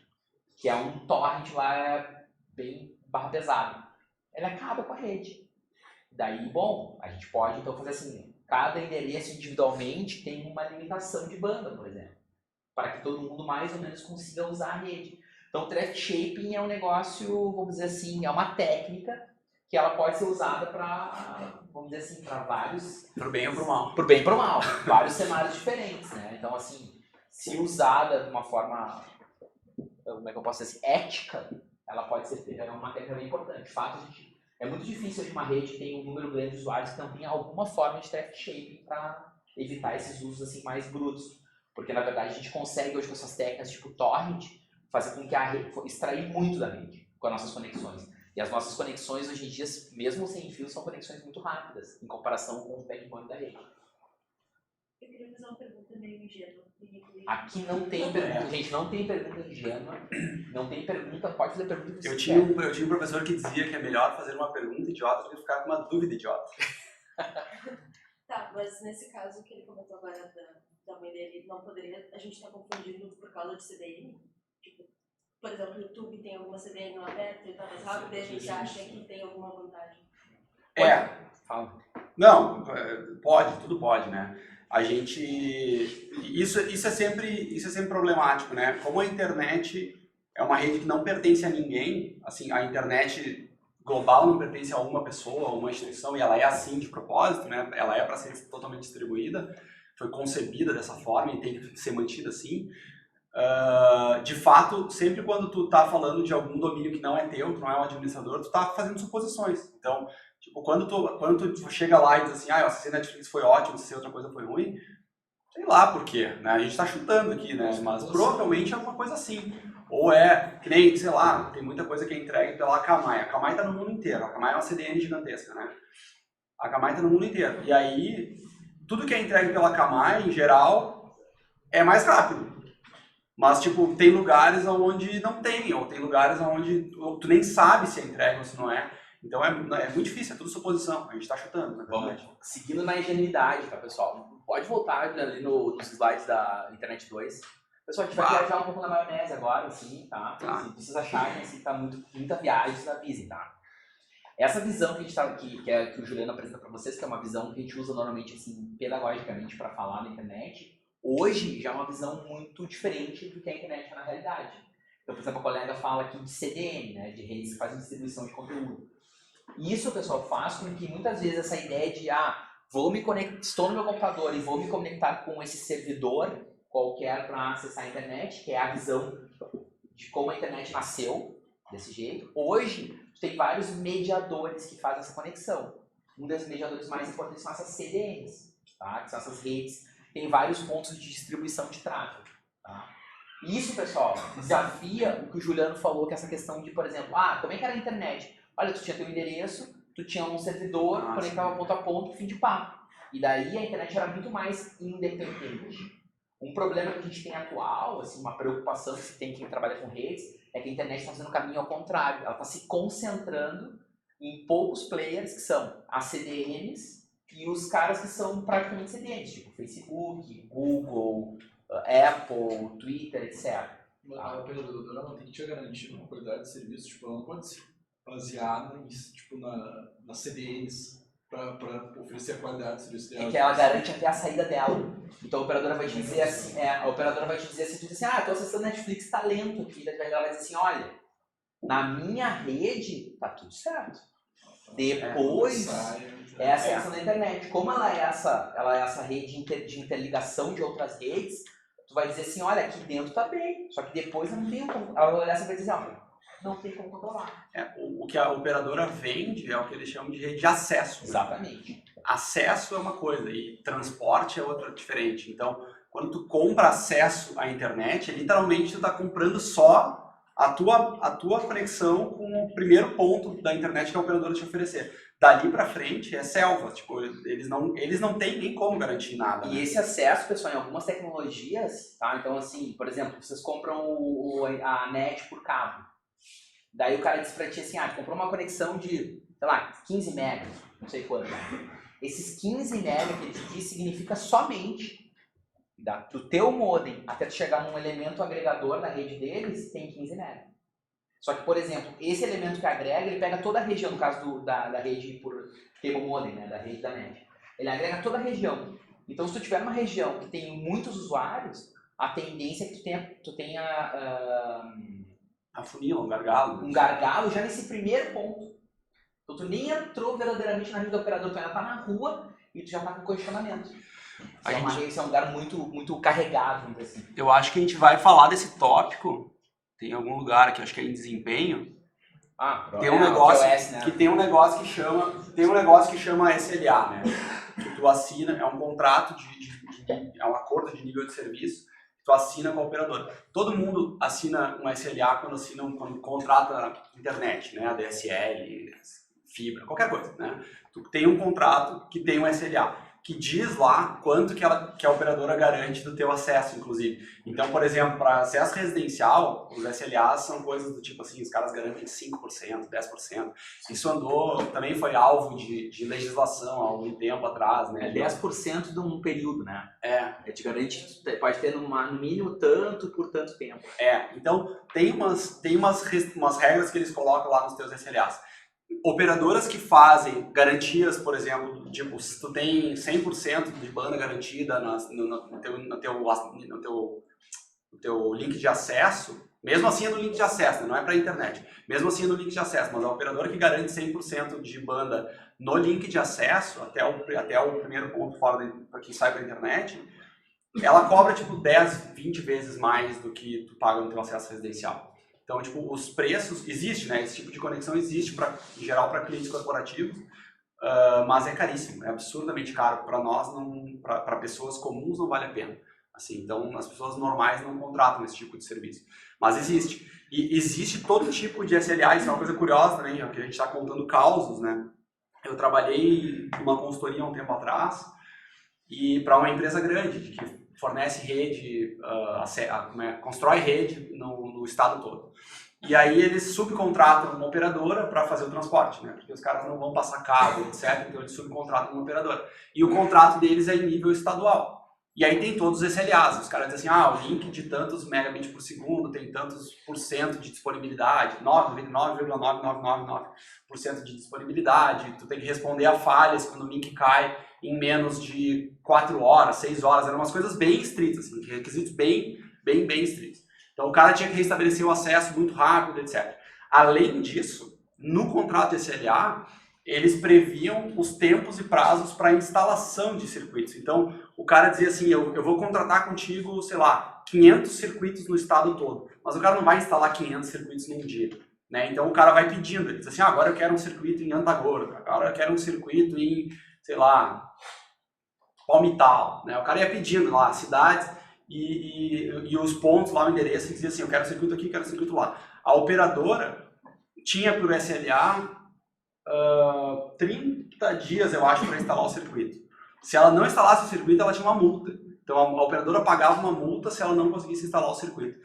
Que é um torrent lá bem barra pesado. Ele acaba com a rede. Daí, bom, a gente pode então fazer assim, cada endereço individualmente tem uma limitação de banda, por exemplo, para que todo mundo mais ou menos consiga usar a rede. Então, o traffic shaping é um negócio, vamos dizer assim, é uma técnica que ela pode ser usada para, vamos dizer assim, para vários... Pro bem ou pro mal. Pro bem e pro mal. Vários cenários diferentes, né? Então, assim, se usada de uma forma, como é que eu posso dizer assim, ética, ela pode ser uma técnica bem importante. De fato, é muito difícil de uma rede que tem um número grande de usuários que não tem alguma forma de traffic shaping para evitar esses usos assim, mais brutos. Porque, na verdade, a gente consegue hoje com essas técnicas tipo torrent fazer com que a rede extrair muito da rede com as nossas conexões. E as nossas conexões hoje em dia, mesmo sem fio, são conexões muito rápidas em comparação com o backbone da rede. Eu queria fazer uma pergunta meio ingênua. Aqui não tem pergunta, gente, não tem pergunta ingênua, não tem pergunta, pode fazer pergunta que você Eu quiser. tinha um professor que dizia que é melhor fazer uma pergunta idiota do que ficar com uma dúvida idiota. Tá, mas nesse caso que ele comentou agora da mãe dele, não poderia, a gente tá confundindo por causa de CDN? Tipo, por exemplo, o YouTube tem alguma CDN lá perto e tá mais rápido, e a gente acha que tem alguma vantagem. Fala. Não, tudo pode, né? A gente... Isso é sempre problemático, né? Como a internet é uma rede que não pertence a ninguém, assim, a internet global não pertence a uma pessoa, a uma instituição, e ela é assim de propósito, né? Ela é para ser totalmente distribuída, foi concebida dessa forma e tem que ser mantida assim. De fato, sempre quando tu tá falando de algum domínio que não é teu, tu não é um administrador, tu tá fazendo suposições. Então, tipo, quando tu chega lá e diz assim, o CC Netflix foi ótimo, se outra coisa foi ruim, sei lá por quê, né? A gente tá chutando aqui, né? Mas provavelmente é alguma coisa assim. Ou que nem, sei lá, tem muita coisa que é entregue pela Akamai. A Akamai tá no mundo inteiro. A Akamai é uma CDN gigantesca, né? A Akamai tá no mundo inteiro. E aí, tudo que é entregue pela Akamai, em geral, é mais rápido. Mas, tipo, tem lugares onde não tem, ou tem lugares onde tu nem sabe se é entregue ou se não é. Então é muito difícil, é tudo suposição. A gente tá chutando, na verdade. Vamos seguindo na ingenuidade, tá, pessoal? Pode voltar ali nos slides da Internet 2. Pessoal, a gente vai viajar um pouco na maionese agora, assim, tá? Tá. Se vocês acharem assim, que tá muita viagem, vocês avisem, tá? Essa visão que a gente tá aqui, que o Juliano apresenta para vocês, que é uma visão que a gente usa normalmente, assim, pedagogicamente para falar na internet, hoje já é uma visão muito diferente do que a internet é na realidade. Então, por exemplo, a colega fala aqui de CDN, né, de redes que fazem distribuição de conteúdo. E isso, pessoal, faz com que muitas vezes essa ideia de, estou no meu computador e vou me conectar com esse servidor qualquer para acessar a internet, que é a visão de como a internet nasceu desse jeito. Hoje, tem vários mediadores que fazem essa conexão. Um dos mediadores mais importantes são essas CDNs, tá? Que são essas redes. Tem vários pontos de distribuição de tráfego. Tá? Isso, pessoal, desafia o que o Juliano falou, que é essa questão de, por exemplo, como é que era a internet? Olha, tu tinha teu endereço, tu tinha um servidor, conectava ponto a ponto, fim de papo. E daí a internet era muito mais independente. Um problema que a gente tem atual, assim, uma preocupação que se tem quem trabalha com redes, é que a internet está fazendo o caminho ao contrário. Ela está se concentrando em poucos players, que são as CDNs e os caras que são praticamente CDNs, tipo Facebook, Google, Apple, Twitter, etc. A operadora não tem que te garantir uma qualidade de serviço, tipo, ela não pode ser baseada em, tipo, nas CDNs para oferecer a qualidade de serviço dela. É que ela garante até a saída dela. Então a operadora vai te dizer assim, tu diz assim, tô acessando Netflix, tá lento aqui. Daí ela vai dizer assim, olha, na minha rede tá tudo certo. Depois é a acesso na internet. Como ela é essa rede de interligação de outras redes, tu vai dizer assim, olha, aqui dentro tá bem, só que depois não tem como. Ela vai olhar assim e vai dizer, não tem como controlar. O que a operadora vende é o que eles chamam de rede de acesso. Exatamente. Acesso é uma coisa e transporte é outra diferente. Então, quando tu compra acesso à internet, literalmente tu está comprando só a tua conexão com o primeiro ponto da internet que a operadora te oferecer. Dali para frente é selva. Tipo, eles não têm nem como garantir nada. E esse acesso, pessoal, em algumas tecnologias, tá? Então, assim, por exemplo, vocês compram a net por cabo. Daí o cara diz pra ti assim, tu comprou uma conexão de, sei lá, 15 megas, não sei quanto. Esses 15 megas que ele te diz significa somente do teu modem até tu chegar num elemento agregador na rede deles, tem 15 megas. Só que, por exemplo, esse elemento que agrega, ele pega toda a região, no caso da rede por cable modem, né, da rede da net. Ele agrega toda a região. Então, se tu tiver uma região que tem muitos usuários, a tendência é que tu tenha afunila, um gargalo. Um gargalo já nesse primeiro ponto. Então tu nem entrou verdadeiramente na rede do operador, tu ainda tá na rua e tu já tá com congestionamento. Isso é um lugar muito, muito carregado, vamos dizer assim. Eu acho que a gente vai falar desse tópico, tem algum lugar aqui, acho que é em desempenho. Tem um negócio né? que tem um negócio que chama SLA, né? Que tu assina, é um contrato é um acordo de nível de serviço. Tu assina com a operadora. Todo mundo assina um SLA quando contrata internet, né? ADSL, fibra, qualquer coisa, né? Tu tem um contrato que tem um SLA, que diz lá quanto que a operadora garante do teu acesso, inclusive. Então, por exemplo, para acesso residencial, os SLAs são coisas do tipo assim, os caras garantem 5%, 10%. Isso também foi alvo de legislação há algum tempo atrás, né? 10% de um período, né? É. Te garante que pode ter no mínimo tanto por tanto tempo. Então tem umas regras que eles colocam lá nos teus SLAs. Operadoras que fazem garantias, por exemplo, tipo, se tu tem 100% de banda garantida no teu link de acesso, mesmo assim é no link de acesso, né? Não é para internet, mesmo assim é no link de acesso, mas a operadora que garante 100% de banda no link de acesso, até o primeiro ponto fora para quem sai para internet, ela cobra tipo 10, 20 vezes mais do que tu paga no teu acesso residencial. Então, tipo, os preços, existe, né? Esse tipo de conexão existe, em geral, para clientes corporativos, mas é caríssimo, é absurdamente caro. Para nós, para pessoas comuns, não vale a pena. Assim, então, as pessoas normais não contratam esse tipo de serviço. Mas existe. E existe todo tipo de SLA, isso é uma coisa curiosa também, que a gente está contando causos, né? Eu trabalhei numa consultoria há um tempo atrás, e para uma empresa grande, que fornece rede, constrói rede no estado todo. E aí eles subcontratam uma operadora para fazer o transporte, né? Porque os caras não vão passar cabo, etc. Então eles subcontratam uma operadora. E o contrato deles é em nível estadual. E aí tem todos os SLAs, os caras dizem assim, o link de tantos megabits por segundo tem tantos % de disponibilidade, 99,9999% de disponibilidade, tu tem que responder a falhas quando o link cai em menos de 4 horas, 6 horas, eram umas coisas bem estritas, assim, requisitos bem estritos. Então o cara tinha que restabelecer o acesso muito rápido, etc. Além disso, no contrato SLA, eles previam os tempos e prazos para instalação de circuitos. Então, o cara dizia assim, eu vou contratar contigo, sei lá, 500 circuitos no estado todo. Mas o cara não vai instalar 500 circuitos num dia. Né? Então, o cara vai pedindo. Ele diz assim, agora eu quero um circuito em Antagora, agora eu quero um circuito em, sei lá, Palmital. Né? O cara ia pedindo lá, cidades e os pontos lá, o endereço, e dizia assim, eu quero um circuito aqui, quero um circuito lá. A operadora tinha por SLA 30 dias, eu acho, para instalar o circuito. Se ela não instalasse o circuito, ela tinha uma multa. Então a operadora pagava uma multa se ela não conseguisse instalar o circuito.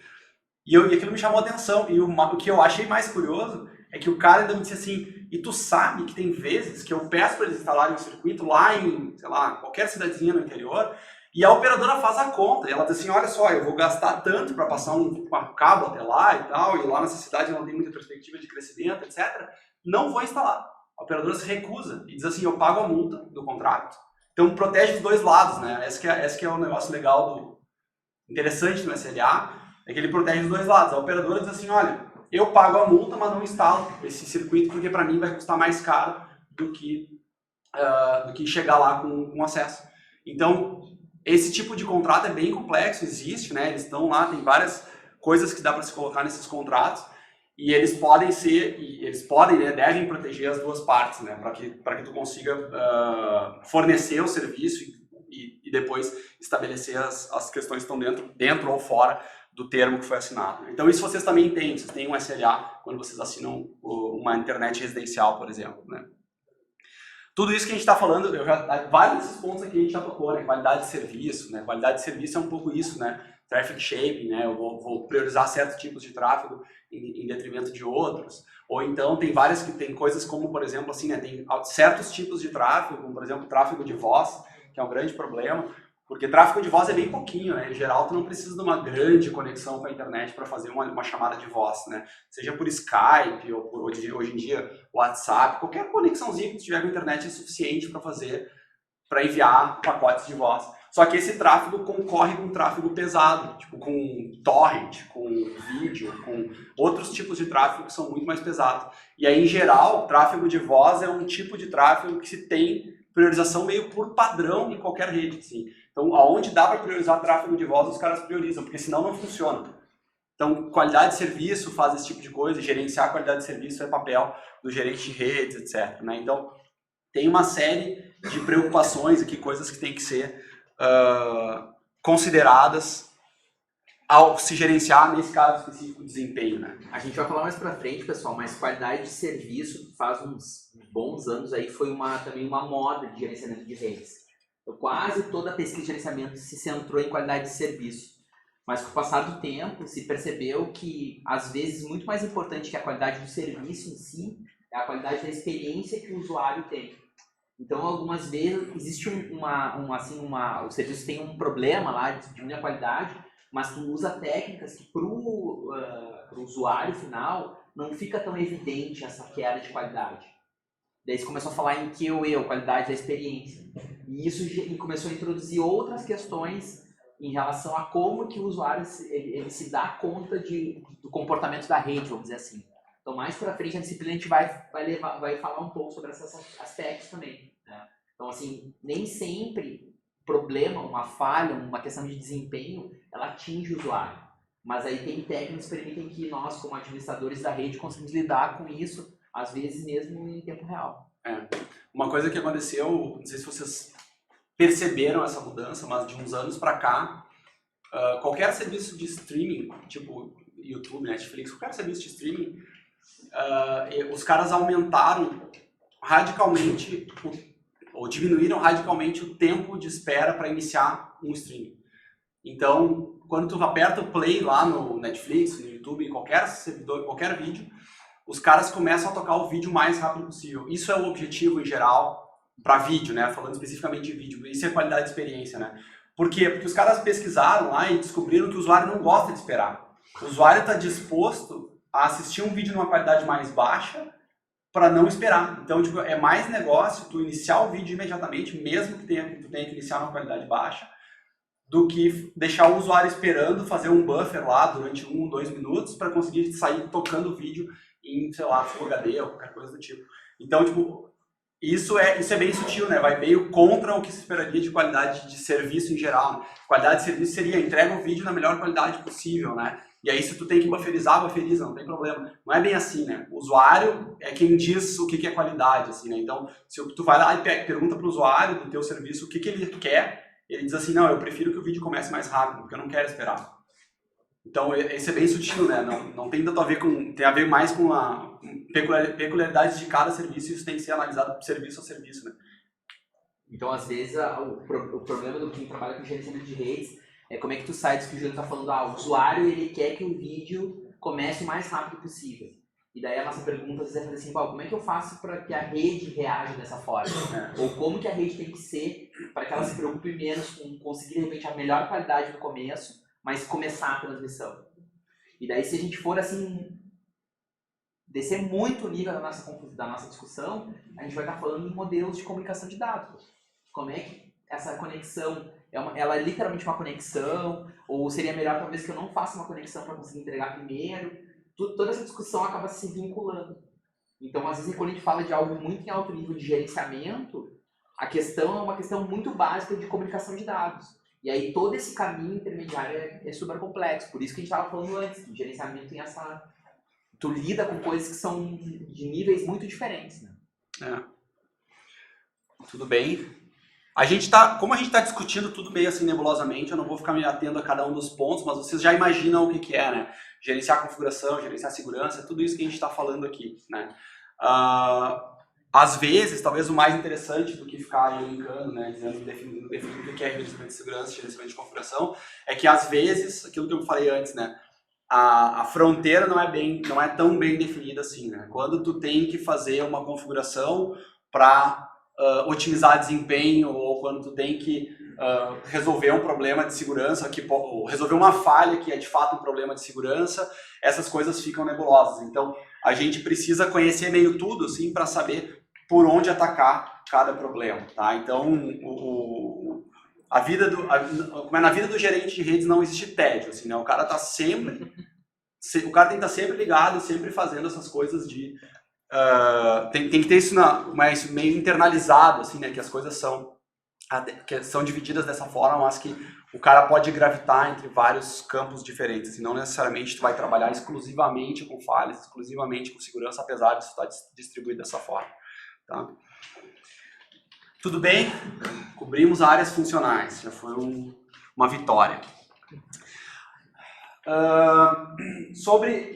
E aquilo me chamou a atenção. E o que eu achei mais curioso é que o cara ainda me disse assim, e tu sabe que tem vezes que eu peço para eles instalarem o circuito lá em, sei lá, qualquer cidadezinha no interior, e a operadora faz a conta. E ela diz assim, olha só, eu vou gastar tanto para passar um cabo até lá e tal, e lá nessa cidade não tem muita perspectiva de crescimento, etc. Não vou instalar. A operadora se recusa e diz assim, eu pago a multa do contrato. Então protege os dois lados, né? Esse que é o negócio legal, interessante no SLA, é que ele protege os dois lados. A operadora diz assim, olha, eu pago a multa, mas não instalo esse circuito porque para mim vai custar mais caro do que chegar lá com acesso. Então, esse tipo de contrato é bem complexo, existe, né? Eles estão lá, tem várias coisas que dá para se colocar nesses contratos. E eles podem né, devem proteger as duas partes, né, para que tu consiga fornecer o serviço e depois estabelecer as questões que estão dentro ou fora do termo que foi assinado. Então isso vocês também têm, vocês têm um SLA quando vocês assinam uma internet residencial, por exemplo, né. Tudo isso que a gente está falando, vários desses pontos aqui a gente já tocou, né, qualidade de serviço, né, qualidade de serviço é um pouco isso, né, traffic shaping, né, eu vou priorizar certos tipos de tráfego em detrimento de outros, ou então tem várias que tem coisas como, por exemplo, assim, né, tem certos tipos de tráfego, como por exemplo tráfego de voz, que é um grande problema, porque tráfego de voz é bem pouquinho, né, em geral tu não precisa de uma grande conexão com a internet para fazer uma chamada de voz, né, seja por Skype ou por hoje em dia WhatsApp, qualquer conexãozinha que tu tiver com a internet é suficiente para enviar pacotes de voz. Só que esse tráfego concorre com tráfego pesado, tipo com torrent, com vídeo, com outros tipos de tráfego que são muito mais pesados. E aí, em geral, tráfego de voz é um tipo de tráfego que se tem priorização meio por padrão em qualquer rede. Assim. Então, aonde dá para priorizar tráfego de voz, os caras priorizam, porque senão não funciona. Então, qualidade de serviço faz esse tipo de coisa, gerenciar a qualidade de serviço é papel do gerente de redes, etc. Né? Então, tem uma série de preocupações aqui, coisas que tem que ser consideradas ao se gerenciar, nesse caso específico, o desempenho, né? A gente vai falar mais pra frente, pessoal, mas qualidade de serviço faz uns bons anos aí foi também uma moda de gerenciamento de redes. Então, quase toda a pesquisa de gerenciamento se centrou em qualidade de serviço. Mas com o passar do tempo, se percebeu que, às vezes, muito mais importante que a qualidade do serviço em si, é a qualidade da experiência que o usuário tem. Então, algumas vezes, existe o serviço tem um problema lá de diminuir a qualidade, mas tu usa técnicas que para o usuário final não fica tão evidente essa queda de qualidade. Daí você começou a falar em QoE, qualidade da experiência. E isso começou a introduzir outras questões em relação a como que o usuário ele se dá conta do comportamento da rede, vamos dizer assim. Então, mais para frente, a disciplina a gente vai falar um pouco sobre esses aspectos também. Né? Então, assim, nem sempre problema, uma falha, uma questão de desempenho, ela atinge o usuário. Mas aí tem técnicas que permitem que nós, como administradores da rede, conseguimos lidar com isso, às vezes mesmo em tempo real. Uma coisa que aconteceu, não sei se vocês perceberam essa mudança, mas de uns anos para cá, qualquer serviço de streaming, tipo YouTube, Netflix, qualquer serviço de streaming, os caras aumentaram radicalmente ou diminuíram radicalmente o tempo de espera para iniciar um streaming. Então, quando tu aperta o play lá no Netflix, no YouTube, em qualquer servidor, qualquer vídeo, os caras começam a tocar o vídeo o mais rápido possível. Isso é o objetivo em geral para vídeo, né? Falando especificamente de vídeo. Isso é qualidade de experiência, né? Por quê? Porque os caras pesquisaram lá e descobriram que o usuário não gosta de esperar. O usuário está disposto a assistir um vídeo numa qualidade mais baixa para não esperar. Então, tipo, é mais negócio tu iniciar o vídeo imediatamente, mesmo que tu tenha que iniciar numa qualidade baixa, do que deixar o usuário esperando, fazer um buffer lá durante 1 ou 2 minutos para conseguir sair tocando o vídeo em, sei lá, Full HD ou qualquer coisa do tipo. Então, tipo, isso é bem sutil, né? Vai meio contra o que se esperaria de qualidade de serviço em geral. Né? Qualidade de serviço seria entrega o vídeo na melhor qualidade possível, né? E aí se tu tem que bufferizar, bufferiza, não tem problema. Não é bem assim, né? O usuário é quem diz o que é qualidade, assim, né? Então, se tu vai lá e pergunta para o usuário do teu serviço o que ele quer, ele diz assim, não, eu prefiro que o vídeo comece mais rápido, porque eu não quero esperar. Então, esse é bem sutil, né? Não tem tanto a ver com... Tem a ver mais com a peculiaridades de cada serviço, e isso tem que ser analisado serviço a serviço, né? Então, às vezes, o problema do quem trabalha com gerenciamento de redes é como é que tu sai disso que o Júlio está falando, o usuário ele quer que o vídeo comece o mais rápido possível. E daí a nossa pergunta às vezes é fazer assim, como é que eu faço para que a rede reaja dessa forma? Ou como que a rede tem que ser para que ela se preocupe menos com conseguir, de repente, a melhor qualidade no começo, mas começar a transmissão. E daí, se a gente for assim, descer muito o nível da nossa discussão, a gente vai estar falando em modelos de comunicação de dados. Como é que essa conexão, ela é literalmente uma conexão, ou seria melhor talvez que eu não faça uma conexão para conseguir entregar primeiro. Toda essa discussão acaba se vinculando. Então, às vezes, quando a gente fala de algo muito em alto nível de gerenciamento, a questão é uma questão muito básica de comunicação de dados. E aí todo esse caminho intermediário é super complexo. Por isso que a gente estava falando antes, que o gerenciamento tem essa... Tu lida com coisas que são de níveis muito diferentes, né? Tudo bem. Como a gente está discutindo tudo meio assim nebulosamente, eu não vou ficar me atendo a cada um dos pontos, mas vocês já imaginam o que é, né? Gerenciar configuração, gerenciar segurança, tudo isso que a gente está falando aqui, né? Às vezes, talvez o mais interessante do que ficar elencando, né, definindo o que é gerenciamento de segurança, gerenciamento de configuração, é que às vezes, aquilo que eu falei antes, né, a fronteira não é tão bem definida assim, né? Quando tu tem que fazer uma configuração para otimizar desempenho, ou quando tu tem que resolver um problema de segurança, ou resolver uma falha que é de fato um problema de segurança, essas coisas ficam nebulosas. Então, a gente precisa conhecer meio tudo, assim, para saber por onde atacar cada problema, tá? Então, na vida do gerente de redes não existe tédio, assim, né? O cara tem que estar sempre ligado, sempre fazendo essas coisas de... tem que ter isso meio internalizado, assim, né? Que as coisas são divididas dessa forma, mas que o cara pode gravitar entre vários campos diferentes. Assim, não necessariamente tu vai trabalhar exclusivamente com falhas, exclusivamente com segurança, apesar de isso estar distribuído dessa forma. Tá? Tudo bem? Cobrimos áreas funcionais, já foi uma vitória.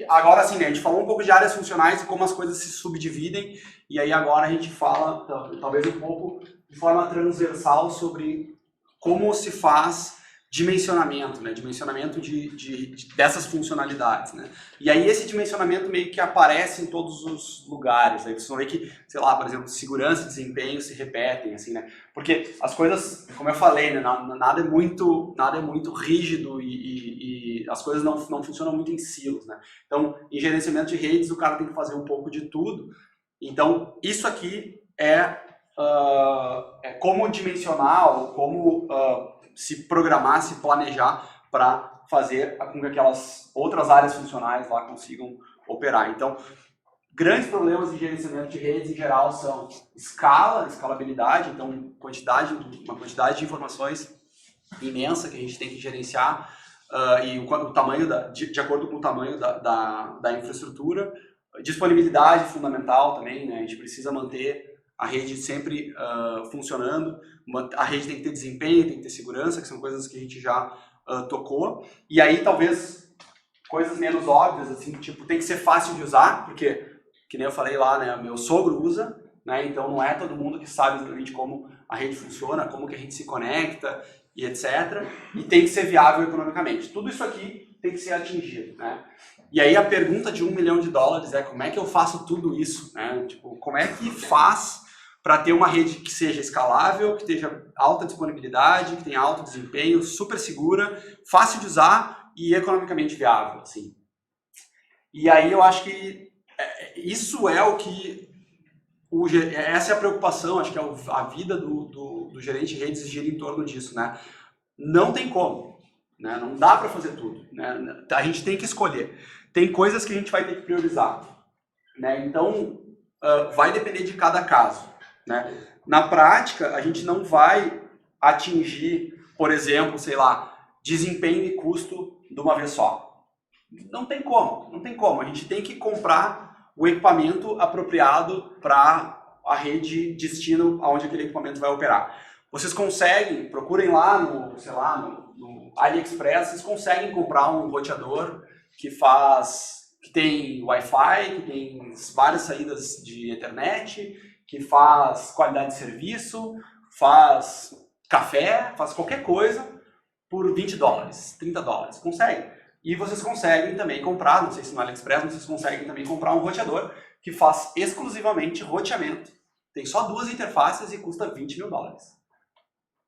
Agora sim, né, a gente falou um pouco de áreas funcionais e como as coisas se subdividem, e aí agora a gente fala, talvez um pouco de forma transversal, sobre como se faz dimensionamento, né, dimensionamento dessas funcionalidades, né. E aí esse dimensionamento meio que aparece em todos os lugares, aí vocês vão ver que, sei lá, por exemplo, segurança e desempenho se repetem, assim, né, porque as coisas, como eu falei, né, nada é muito rígido e as coisas não funcionam muito em silos, né. Então, em gerenciamento de redes, o cara tem que fazer um pouco de tudo. Então, isso aqui é como dimensionar, ou como se programar, se planejar para fazer com que aquelas outras áreas funcionais lá consigam operar. Então, grandes problemas de gerenciamento de redes em geral são escalabilidade, então uma quantidade de informações imensa que a gente tem que gerenciar, e o tamanho de acordo com o tamanho da infraestrutura. Disponibilidade fundamental também, né? A gente precisa manter a rede sempre funcionando, a rede tem que ter desempenho, tem que ter segurança, que são coisas que a gente já tocou. E aí talvez coisas menos óbvias, assim, tipo, tem que ser fácil de usar, porque, que nem eu falei lá, né, meu sogro usa, né, então não é todo mundo que sabe exatamente como a rede funciona, como que a gente se conecta e etc. E tem que ser viável economicamente. Tudo isso aqui tem que ser atingido, né? E aí a pergunta de $1 milhão é como é que eu faço tudo isso, né? Tipo, como é que faz para ter uma rede que seja escalável, que tenha alta disponibilidade, que tenha alto desempenho, super segura, fácil de usar e economicamente viável, assim. E aí eu acho que isso é o que essa é a preocupação, acho que a vida do gerente de redes gira em torno disso, né? Não tem como, né? Não dá para fazer tudo, né? A gente tem que escolher. Tem coisas que a gente vai ter que priorizar, né? Então, vai depender de cada caso, né? Na prática, a gente não vai atingir, por exemplo, sei lá, desempenho e custo de uma vez só. Não tem como, não tem como. A gente tem que comprar o equipamento apropriado para a rede destino aonde aquele equipamento vai operar. Vocês conseguem, procurem lá no, sei lá, no AliExpress, vocês conseguem comprar um roteador que tem Wi-Fi, que tem várias saídas de internet, que faz qualidade de serviço, faz café, faz qualquer coisa por $20, $30. Consegue. E vocês conseguem também comprar, não sei se no AliExpress, vocês conseguem também comprar um roteador que faz exclusivamente roteamento. Tem só 2 interfaces e custa $20 mil.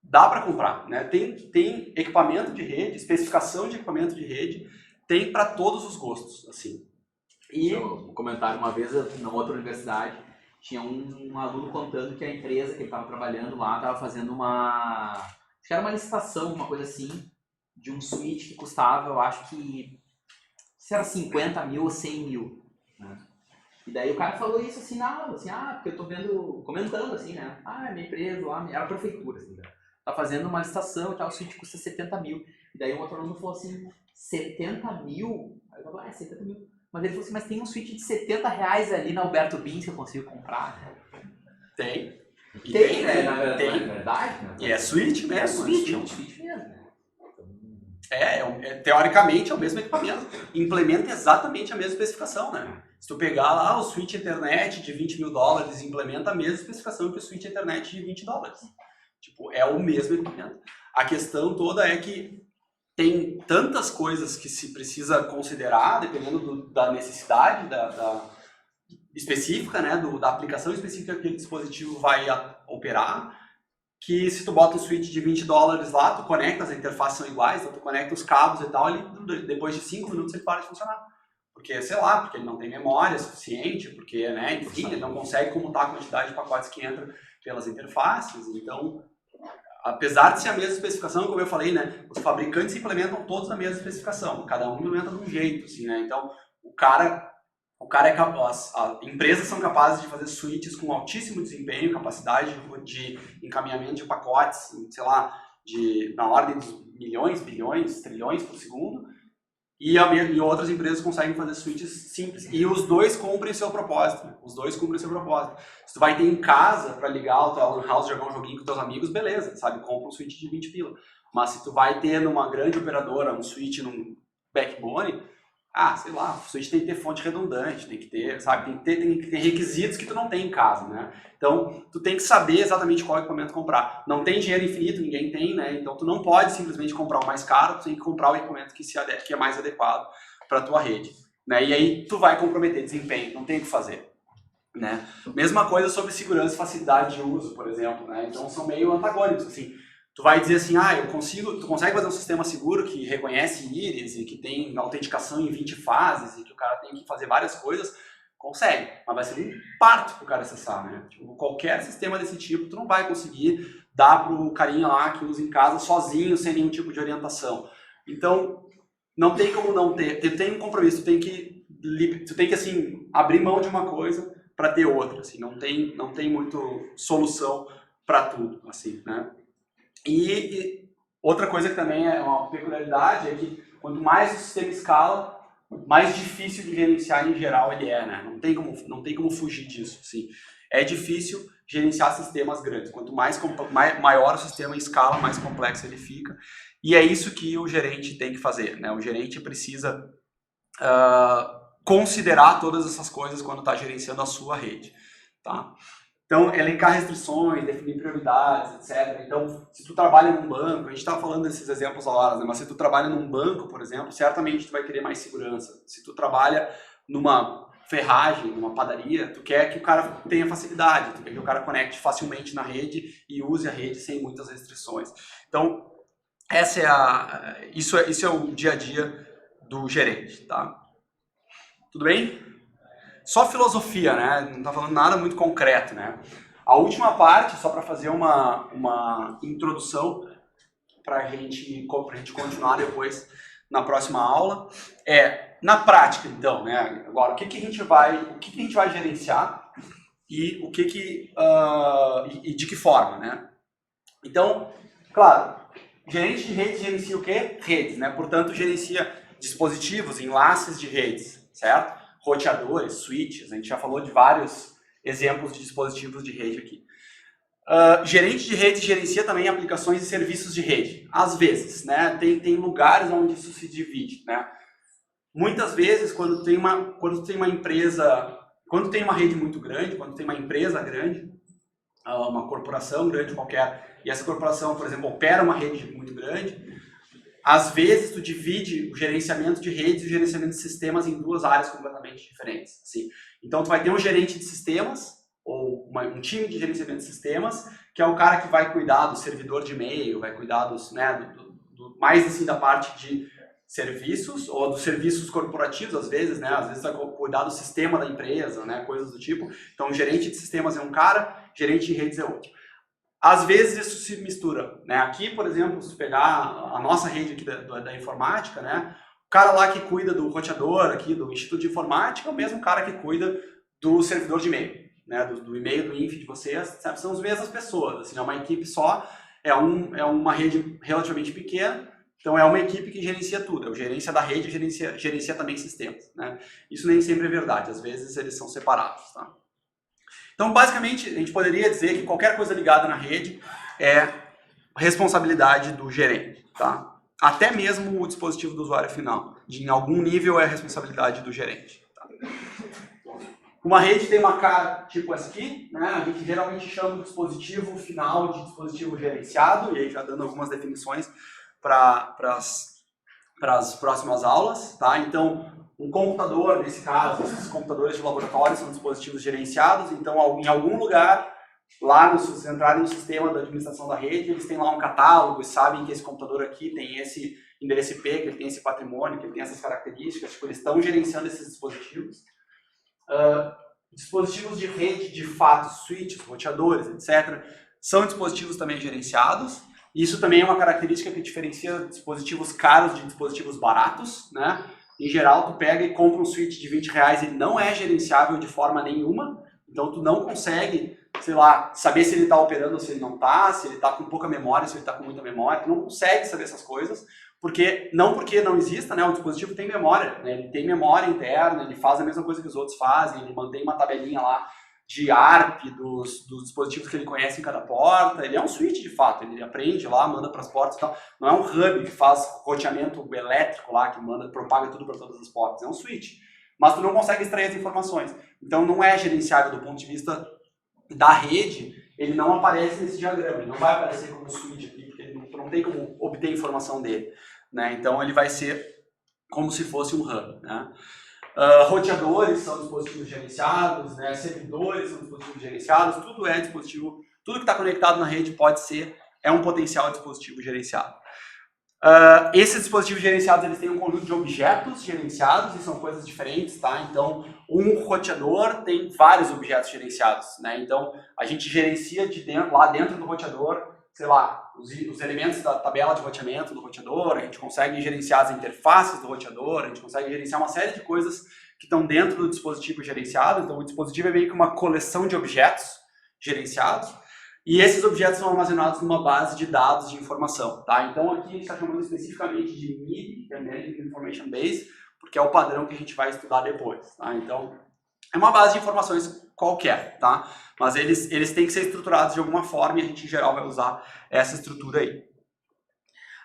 Dá para comprar, né? Tem equipamento de rede, especificação de equipamento de rede, tem para todos os gostos, assim. E um comentário, uma vez na outra universidade, tinha um aluno contando que a empresa que ele estava trabalhando lá estava fazendo acho que era uma licitação, uma coisa assim, de um switch que custava, eu acho que, se era 50 mil ou 100 mil, né? E daí o cara falou isso assim na aula, assim, porque eu tô vendo, comentando assim, né? Minha empresa lá, era a prefeitura, assim, né? Tá fazendo uma licitação e tal, o switch custa 70 mil. E daí um outro aluno falou assim, 70 mil? Aí eu falei, 70 mil. Mas ele falou assim, mas tem um switch de 70 reais ali na Alberto Bins que eu consigo comprar. tem, né? Na verdade, né? E é switch mesmo. É switch mesmo, né? Teoricamente é o mesmo equipamento. Implementa exatamente a mesma especificação, né? Se tu pegar lá o switch internet de $20 mil, implementa a mesma especificação que o switch internet de $20. Tipo, é o mesmo equipamento. A questão toda é que tem tantas coisas que se precisa considerar, dependendo da necessidade específica, né? Da aplicação específica que aquele dispositivo vai operar, que se tu bota um switch de $20 lá, tu conecta, as interfaces são iguais, então tu conecta os cabos e tal, depois de 5 minutos ele para de funcionar. Porque, sei lá, porque ele não tem memória suficiente, porque, né, enfim, ele não consegue comutar a quantidade de pacotes que entram pelas interfaces. Então, apesar de ser a mesma especificação, como eu falei, né, os fabricantes implementam todos a mesma especificação, cada um implementa de um jeito, assim, né, então o cara é capaz, as empresas são capazes de fazer switches com altíssimo desempenho, capacidade de encaminhamento de pacotes, sei lá, na ordem dos milhões, bilhões, trilhões por segundo, e outras empresas conseguem fazer switches simples, e os dois cumprem seu propósito, né? Os dois cumprem seu propósito. Se tu vai ter em casa para ligar o teu lan house, jogar um joguinho com teus amigos, beleza, sabe, compra um switch de 20 pila. Mas se tu vai ter numa grande operadora um switch num backbone, sei lá, o switch tem que ter fonte redundante, tem que ter, sabe, tem que ter requisitos que tu não tem em casa, né? Então, tu tem que saber exatamente qual equipamento comprar. Não tem dinheiro infinito, ninguém tem, né? Então, tu não pode simplesmente comprar o mais caro, tu tem que comprar o equipamento que é mais adequado para a tua rede, né? E aí, tu vai comprometer desempenho, não tem o que fazer, né? Mesma coisa sobre segurança e facilidade de uso, por exemplo, né? Então, são meio antagônicos, assim. Tu vai dizer assim, tu consegue fazer um sistema seguro que reconhece íris e que tem autenticação em 20 fases e que o cara tem que fazer várias coisas, consegue, mas vai ser um parto pro cara acessar, né? Tipo, qualquer sistema desse tipo, tu não vai conseguir dar pro carinha lá que usa em casa sozinho, sem nenhum tipo de orientação. Então, não tem como não ter, tu tem um compromisso, tu tem que assim, abrir mão de uma coisa para ter outra, assim, não tem muito solução para tudo, assim, né? E outra coisa que também é uma peculiaridade é que quanto mais o sistema escala, mais difícil de gerenciar em geral ele é, né? Não tem como fugir disso, assim. É difícil gerenciar sistemas grandes. Quanto maior o sistema em escala, mais complexo ele fica. E é isso que o gerente tem que fazer, né? O gerente precisa considerar todas essas coisas quando está gerenciando a sua rede, tá? Então, elencar restrições, definir prioridades, etc. Então, se tu trabalha num banco, a gente estava falando desses exemplos agora, né? Mas se tu trabalha num banco, por exemplo, certamente tu vai querer mais segurança. Se tu trabalha numa ferragem, numa padaria, tu quer que o cara tenha facilidade, tu quer que o cara conecte facilmente na rede e use a rede sem muitas restrições. Então, isso é o dia a dia do gerente, tá? Tudo bem? Só filosofia, né? Não tá falando nada muito concreto, né? A última parte, só para fazer uma introdução para a gente continuar depois na próxima aula, na prática, então, né? Agora, o que a gente vai gerenciar e e de que forma, né? Então, claro, gerente de redes gerencia o quê? Redes, né? Portanto, gerencia dispositivos, enlaces de redes, certo? Roteadores, switches, a gente já falou de vários exemplos de dispositivos de rede aqui. Gerente de redes gerencia também aplicações e serviços de rede. Às vezes, né? Tem lugares onde isso se divide, né? Muitas vezes, quando tem uma empresa, quando tem uma rede muito grande, quando tem uma empresa grande, uma corporação grande qualquer, e essa corporação, por exemplo, opera uma rede muito grande, às vezes tu divide o gerenciamento de redes e o gerenciamento de sistemas em duas áreas completamente diferentes. Assim. Então tu vai ter um gerente de sistemas, ou um time de gerenciamento de sistemas, que é o cara que vai cuidar do servidor de e-mail, vai cuidar mais assim da parte de serviços, ou dos serviços corporativos às vezes, né? Às vezes vai cuidar do sistema da empresa, né? Coisas do tipo. Então o gerente de sistemas é um cara, gerente de redes é outro. Às vezes isso se mistura, né? Aqui, por exemplo, se pegar a nossa rede aqui da informática, né? O cara lá que cuida do roteador aqui do Instituto de Informática é o mesmo cara que cuida do servidor de e-mail, né? Do e-mail do INF de vocês, sabe? São as mesmas pessoas, assim, é uma equipe só, é uma rede relativamente pequena, então é uma equipe que gerencia tudo, é o gerência da rede, gerencia também sistemas, né? Isso nem sempre é verdade, às vezes eles são separados, tá? Então, basicamente, a gente poderia dizer que qualquer coisa ligada na rede é responsabilidade do gerente, tá? Até mesmo o dispositivo do usuário final. Em algum nível é responsabilidade do gerente. Tá? Uma rede tem uma cara tipo essa aqui, né? A gente geralmente chama o dispositivo final de dispositivo gerenciado, e aí já dando algumas definições para as próximas aulas, tá? Então, um computador, nesse caso, esses computadores de laboratório são dispositivos gerenciados, então em algum lugar, lá se vocês entrarem no sistema da administração da rede, eles têm lá um catálogo e sabem que esse computador aqui tem esse endereço IP, que ele tem esse patrimônio, que ele tem essas características, tipo, eles estão gerenciando esses dispositivos. Dispositivos de rede, de fato, switches, roteadores, etc., são dispositivos também gerenciados. Isso também é uma característica que diferencia dispositivos caros de dispositivos baratos, né? Em geral, tu pega e compra um switch de R$20, ele não é gerenciável de forma nenhuma, então tu não consegue, sei lá, saber se ele está operando ou se ele não está, se ele está com pouca memória, se ele está com muita memória, tu não consegue saber essas coisas, porque não exista, né, o dispositivo tem memória, né, ele tem memória interna, ele faz a mesma coisa que os outros fazem, ele mantém uma tabelinha lá de ARP dos dispositivos que ele conhece em cada porta, ele é um switch de fato, ele aprende lá, manda para as portas e tal, não é um hub que faz roteamento elétrico lá, que propaga tudo para todas as portas, é um switch, mas tu não consegue extrair as informações, então não é gerenciável do ponto de vista da rede, ele não aparece nesse diagrama, ele não vai aparecer como switch aqui, porque tu não tem como obter informação dele, né? Então ele vai ser como se fosse um hub, né? Roteadores são dispositivos gerenciados, né? Servidores são dispositivos gerenciados, tudo é dispositivo, tudo que está conectado na rede é um potencial dispositivo gerenciado. Esses dispositivos gerenciados eles têm um conjunto de objetos gerenciados e são coisas diferentes, tá? Então, um roteador tem vários objetos gerenciados, né? Então, a gente gerencia lá dentro do roteador, sei lá, os elementos da tabela de roteamento do roteador, a gente consegue gerenciar as interfaces do roteador, a gente consegue gerenciar uma série de coisas que estão dentro do dispositivo gerenciado. Então, o dispositivo é meio que uma coleção de objetos gerenciados e esses objetos são armazenados numa base de dados de informação, tá? Então, aqui a gente está chamando especificamente de MIB, que é Management Information Base, porque é o padrão que a gente vai estudar depois, tá? Então, é uma base de informações qualquer, tá? Mas eles têm que ser estruturados de alguma forma e a gente, em geral, vai usar essa estrutura aí.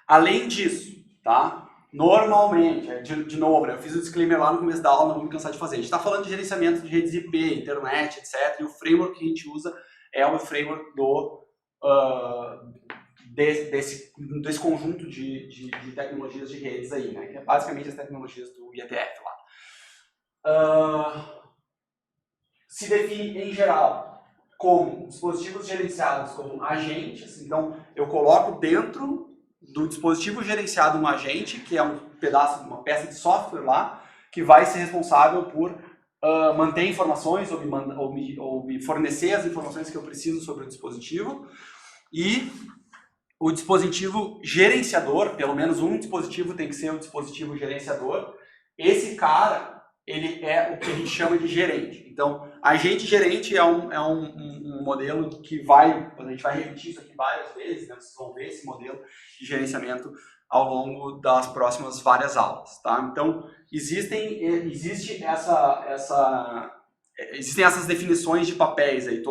Além disso, tá? Normalmente, de novo, né? Eu fiz o disclaimer lá no começo da aula, não vou me cansar de fazer. A gente está falando de gerenciamento de redes IP, internet, etc. E o framework que a gente usa é o framework desse conjunto de tecnologias de redes aí, né? Que é basicamente as tecnologias do IETF lá. se define, em geral, como dispositivos gerenciados como agentes. Então, eu coloco dentro do dispositivo gerenciado um agente, que é uma peça de software lá, que vai ser responsável por manter informações ou me fornecer as informações que eu preciso sobre o dispositivo. E o dispositivo gerenciador, pelo menos um dispositivo tem que ser um dispositivo gerenciador. Esse cara, ele é o que a gente chama de gerente. Então, agente gerente é um modelo que a gente vai repetir isso aqui várias vezes, né? Vocês vão ver esse modelo de gerenciamento ao longo das próximas várias aulas, tá? Então, existem essas definições de papéis aí,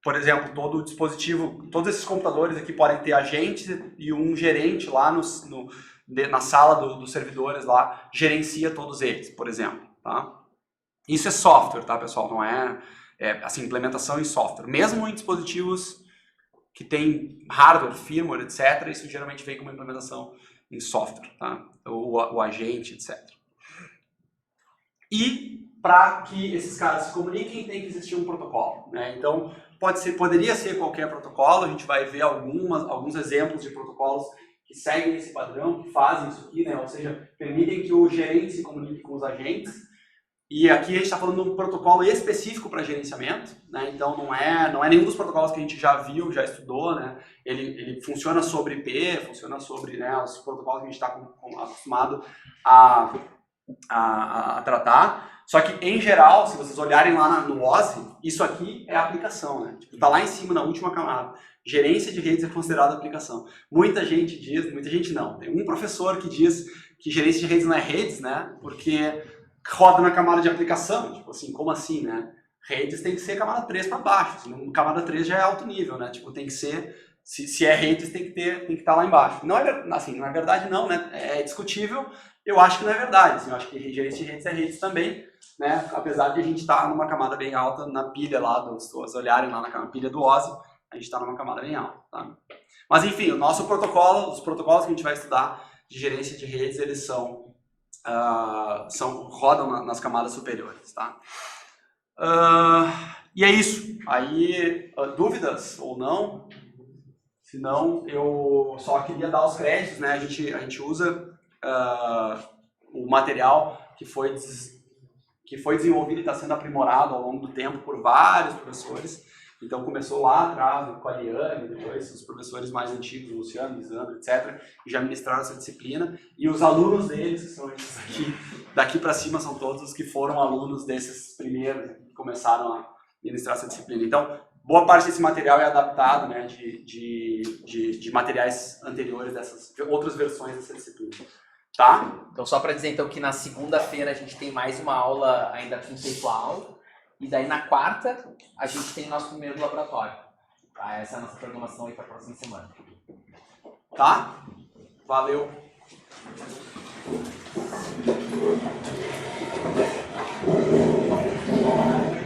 por exemplo, todo o dispositivo, todos esses computadores aqui podem ter agente e um gerente lá na sala dos servidores lá gerencia todos eles, por exemplo, tá? Isso é software, tá, pessoal? Não é assim, implementação em software. Mesmo em dispositivos que tem hardware, firmware, etc., isso geralmente vem com uma implementação em software, tá? O agente, etc. E para que esses caras se comuniquem, tem que existir um protocolo, né? Então, poderia ser qualquer protocolo, a gente vai ver alguns exemplos de protocolos que seguem esse padrão, que fazem isso aqui, né? Ou seja, permitem que o gerente se comunique com os agentes. E aqui a gente está falando de um protocolo específico para gerenciamento, né? Então não é nenhum dos protocolos que a gente já viu, já estudou, né? Ele funciona sobre IP, funciona sobre, né, os protocolos que a gente está acostumado a tratar. Só que, em geral, se vocês olharem lá no OSI, isso aqui é a aplicação, né? Tipo, tá lá em cima, na última camada. Gerência de redes é considerada aplicação. Muita gente não. Tem um professor que diz que gerência de redes não é redes, né? Porque roda na camada de aplicação. Tipo assim, como assim, né? Redes tem que ser camada 3 para baixo. Assim, camada 3 já é alto nível, né? Tipo, tem que ser... Se é redes, tem que estar lá embaixo. Não é verdade não, né? É discutível. Eu acho que não é verdade. Assim, eu acho que gerência de redes é redes também, né? Apesar de a gente estar numa camada bem alta na pilha lá, se olharem lá na pilha do OSI, a gente está numa camada bem alta, tá? Mas enfim, os protocolos que a gente vai estudar de gerência de redes, eles rodam nas camadas superiores, tá? E é isso. Aí, dúvidas ou não? Se não, eu só queria dar os créditos, né? A gente usa o material que foi desenvolvido e está sendo aprimorado ao longo do tempo por vários professores. Então começou lá atrás com a Liane, depois os professores mais antigos, Luciano, Lisandro, etc., que já ministraram essa disciplina. E os alunos deles, que são esses aqui, daqui para cima são todos os que foram alunos desses primeiros que começaram a ministrar essa disciplina. Então, boa parte desse material é adaptado, né, de materiais anteriores, de outras versões dessa disciplina. Tá? Então, só para dizer então que na segunda-feira a gente tem mais uma aula ainda conceitual, e daí na quarta a gente tem nosso primeiro laboratório. Tá? Essa é a nossa programação aí para a próxima semana. Tá? Valeu!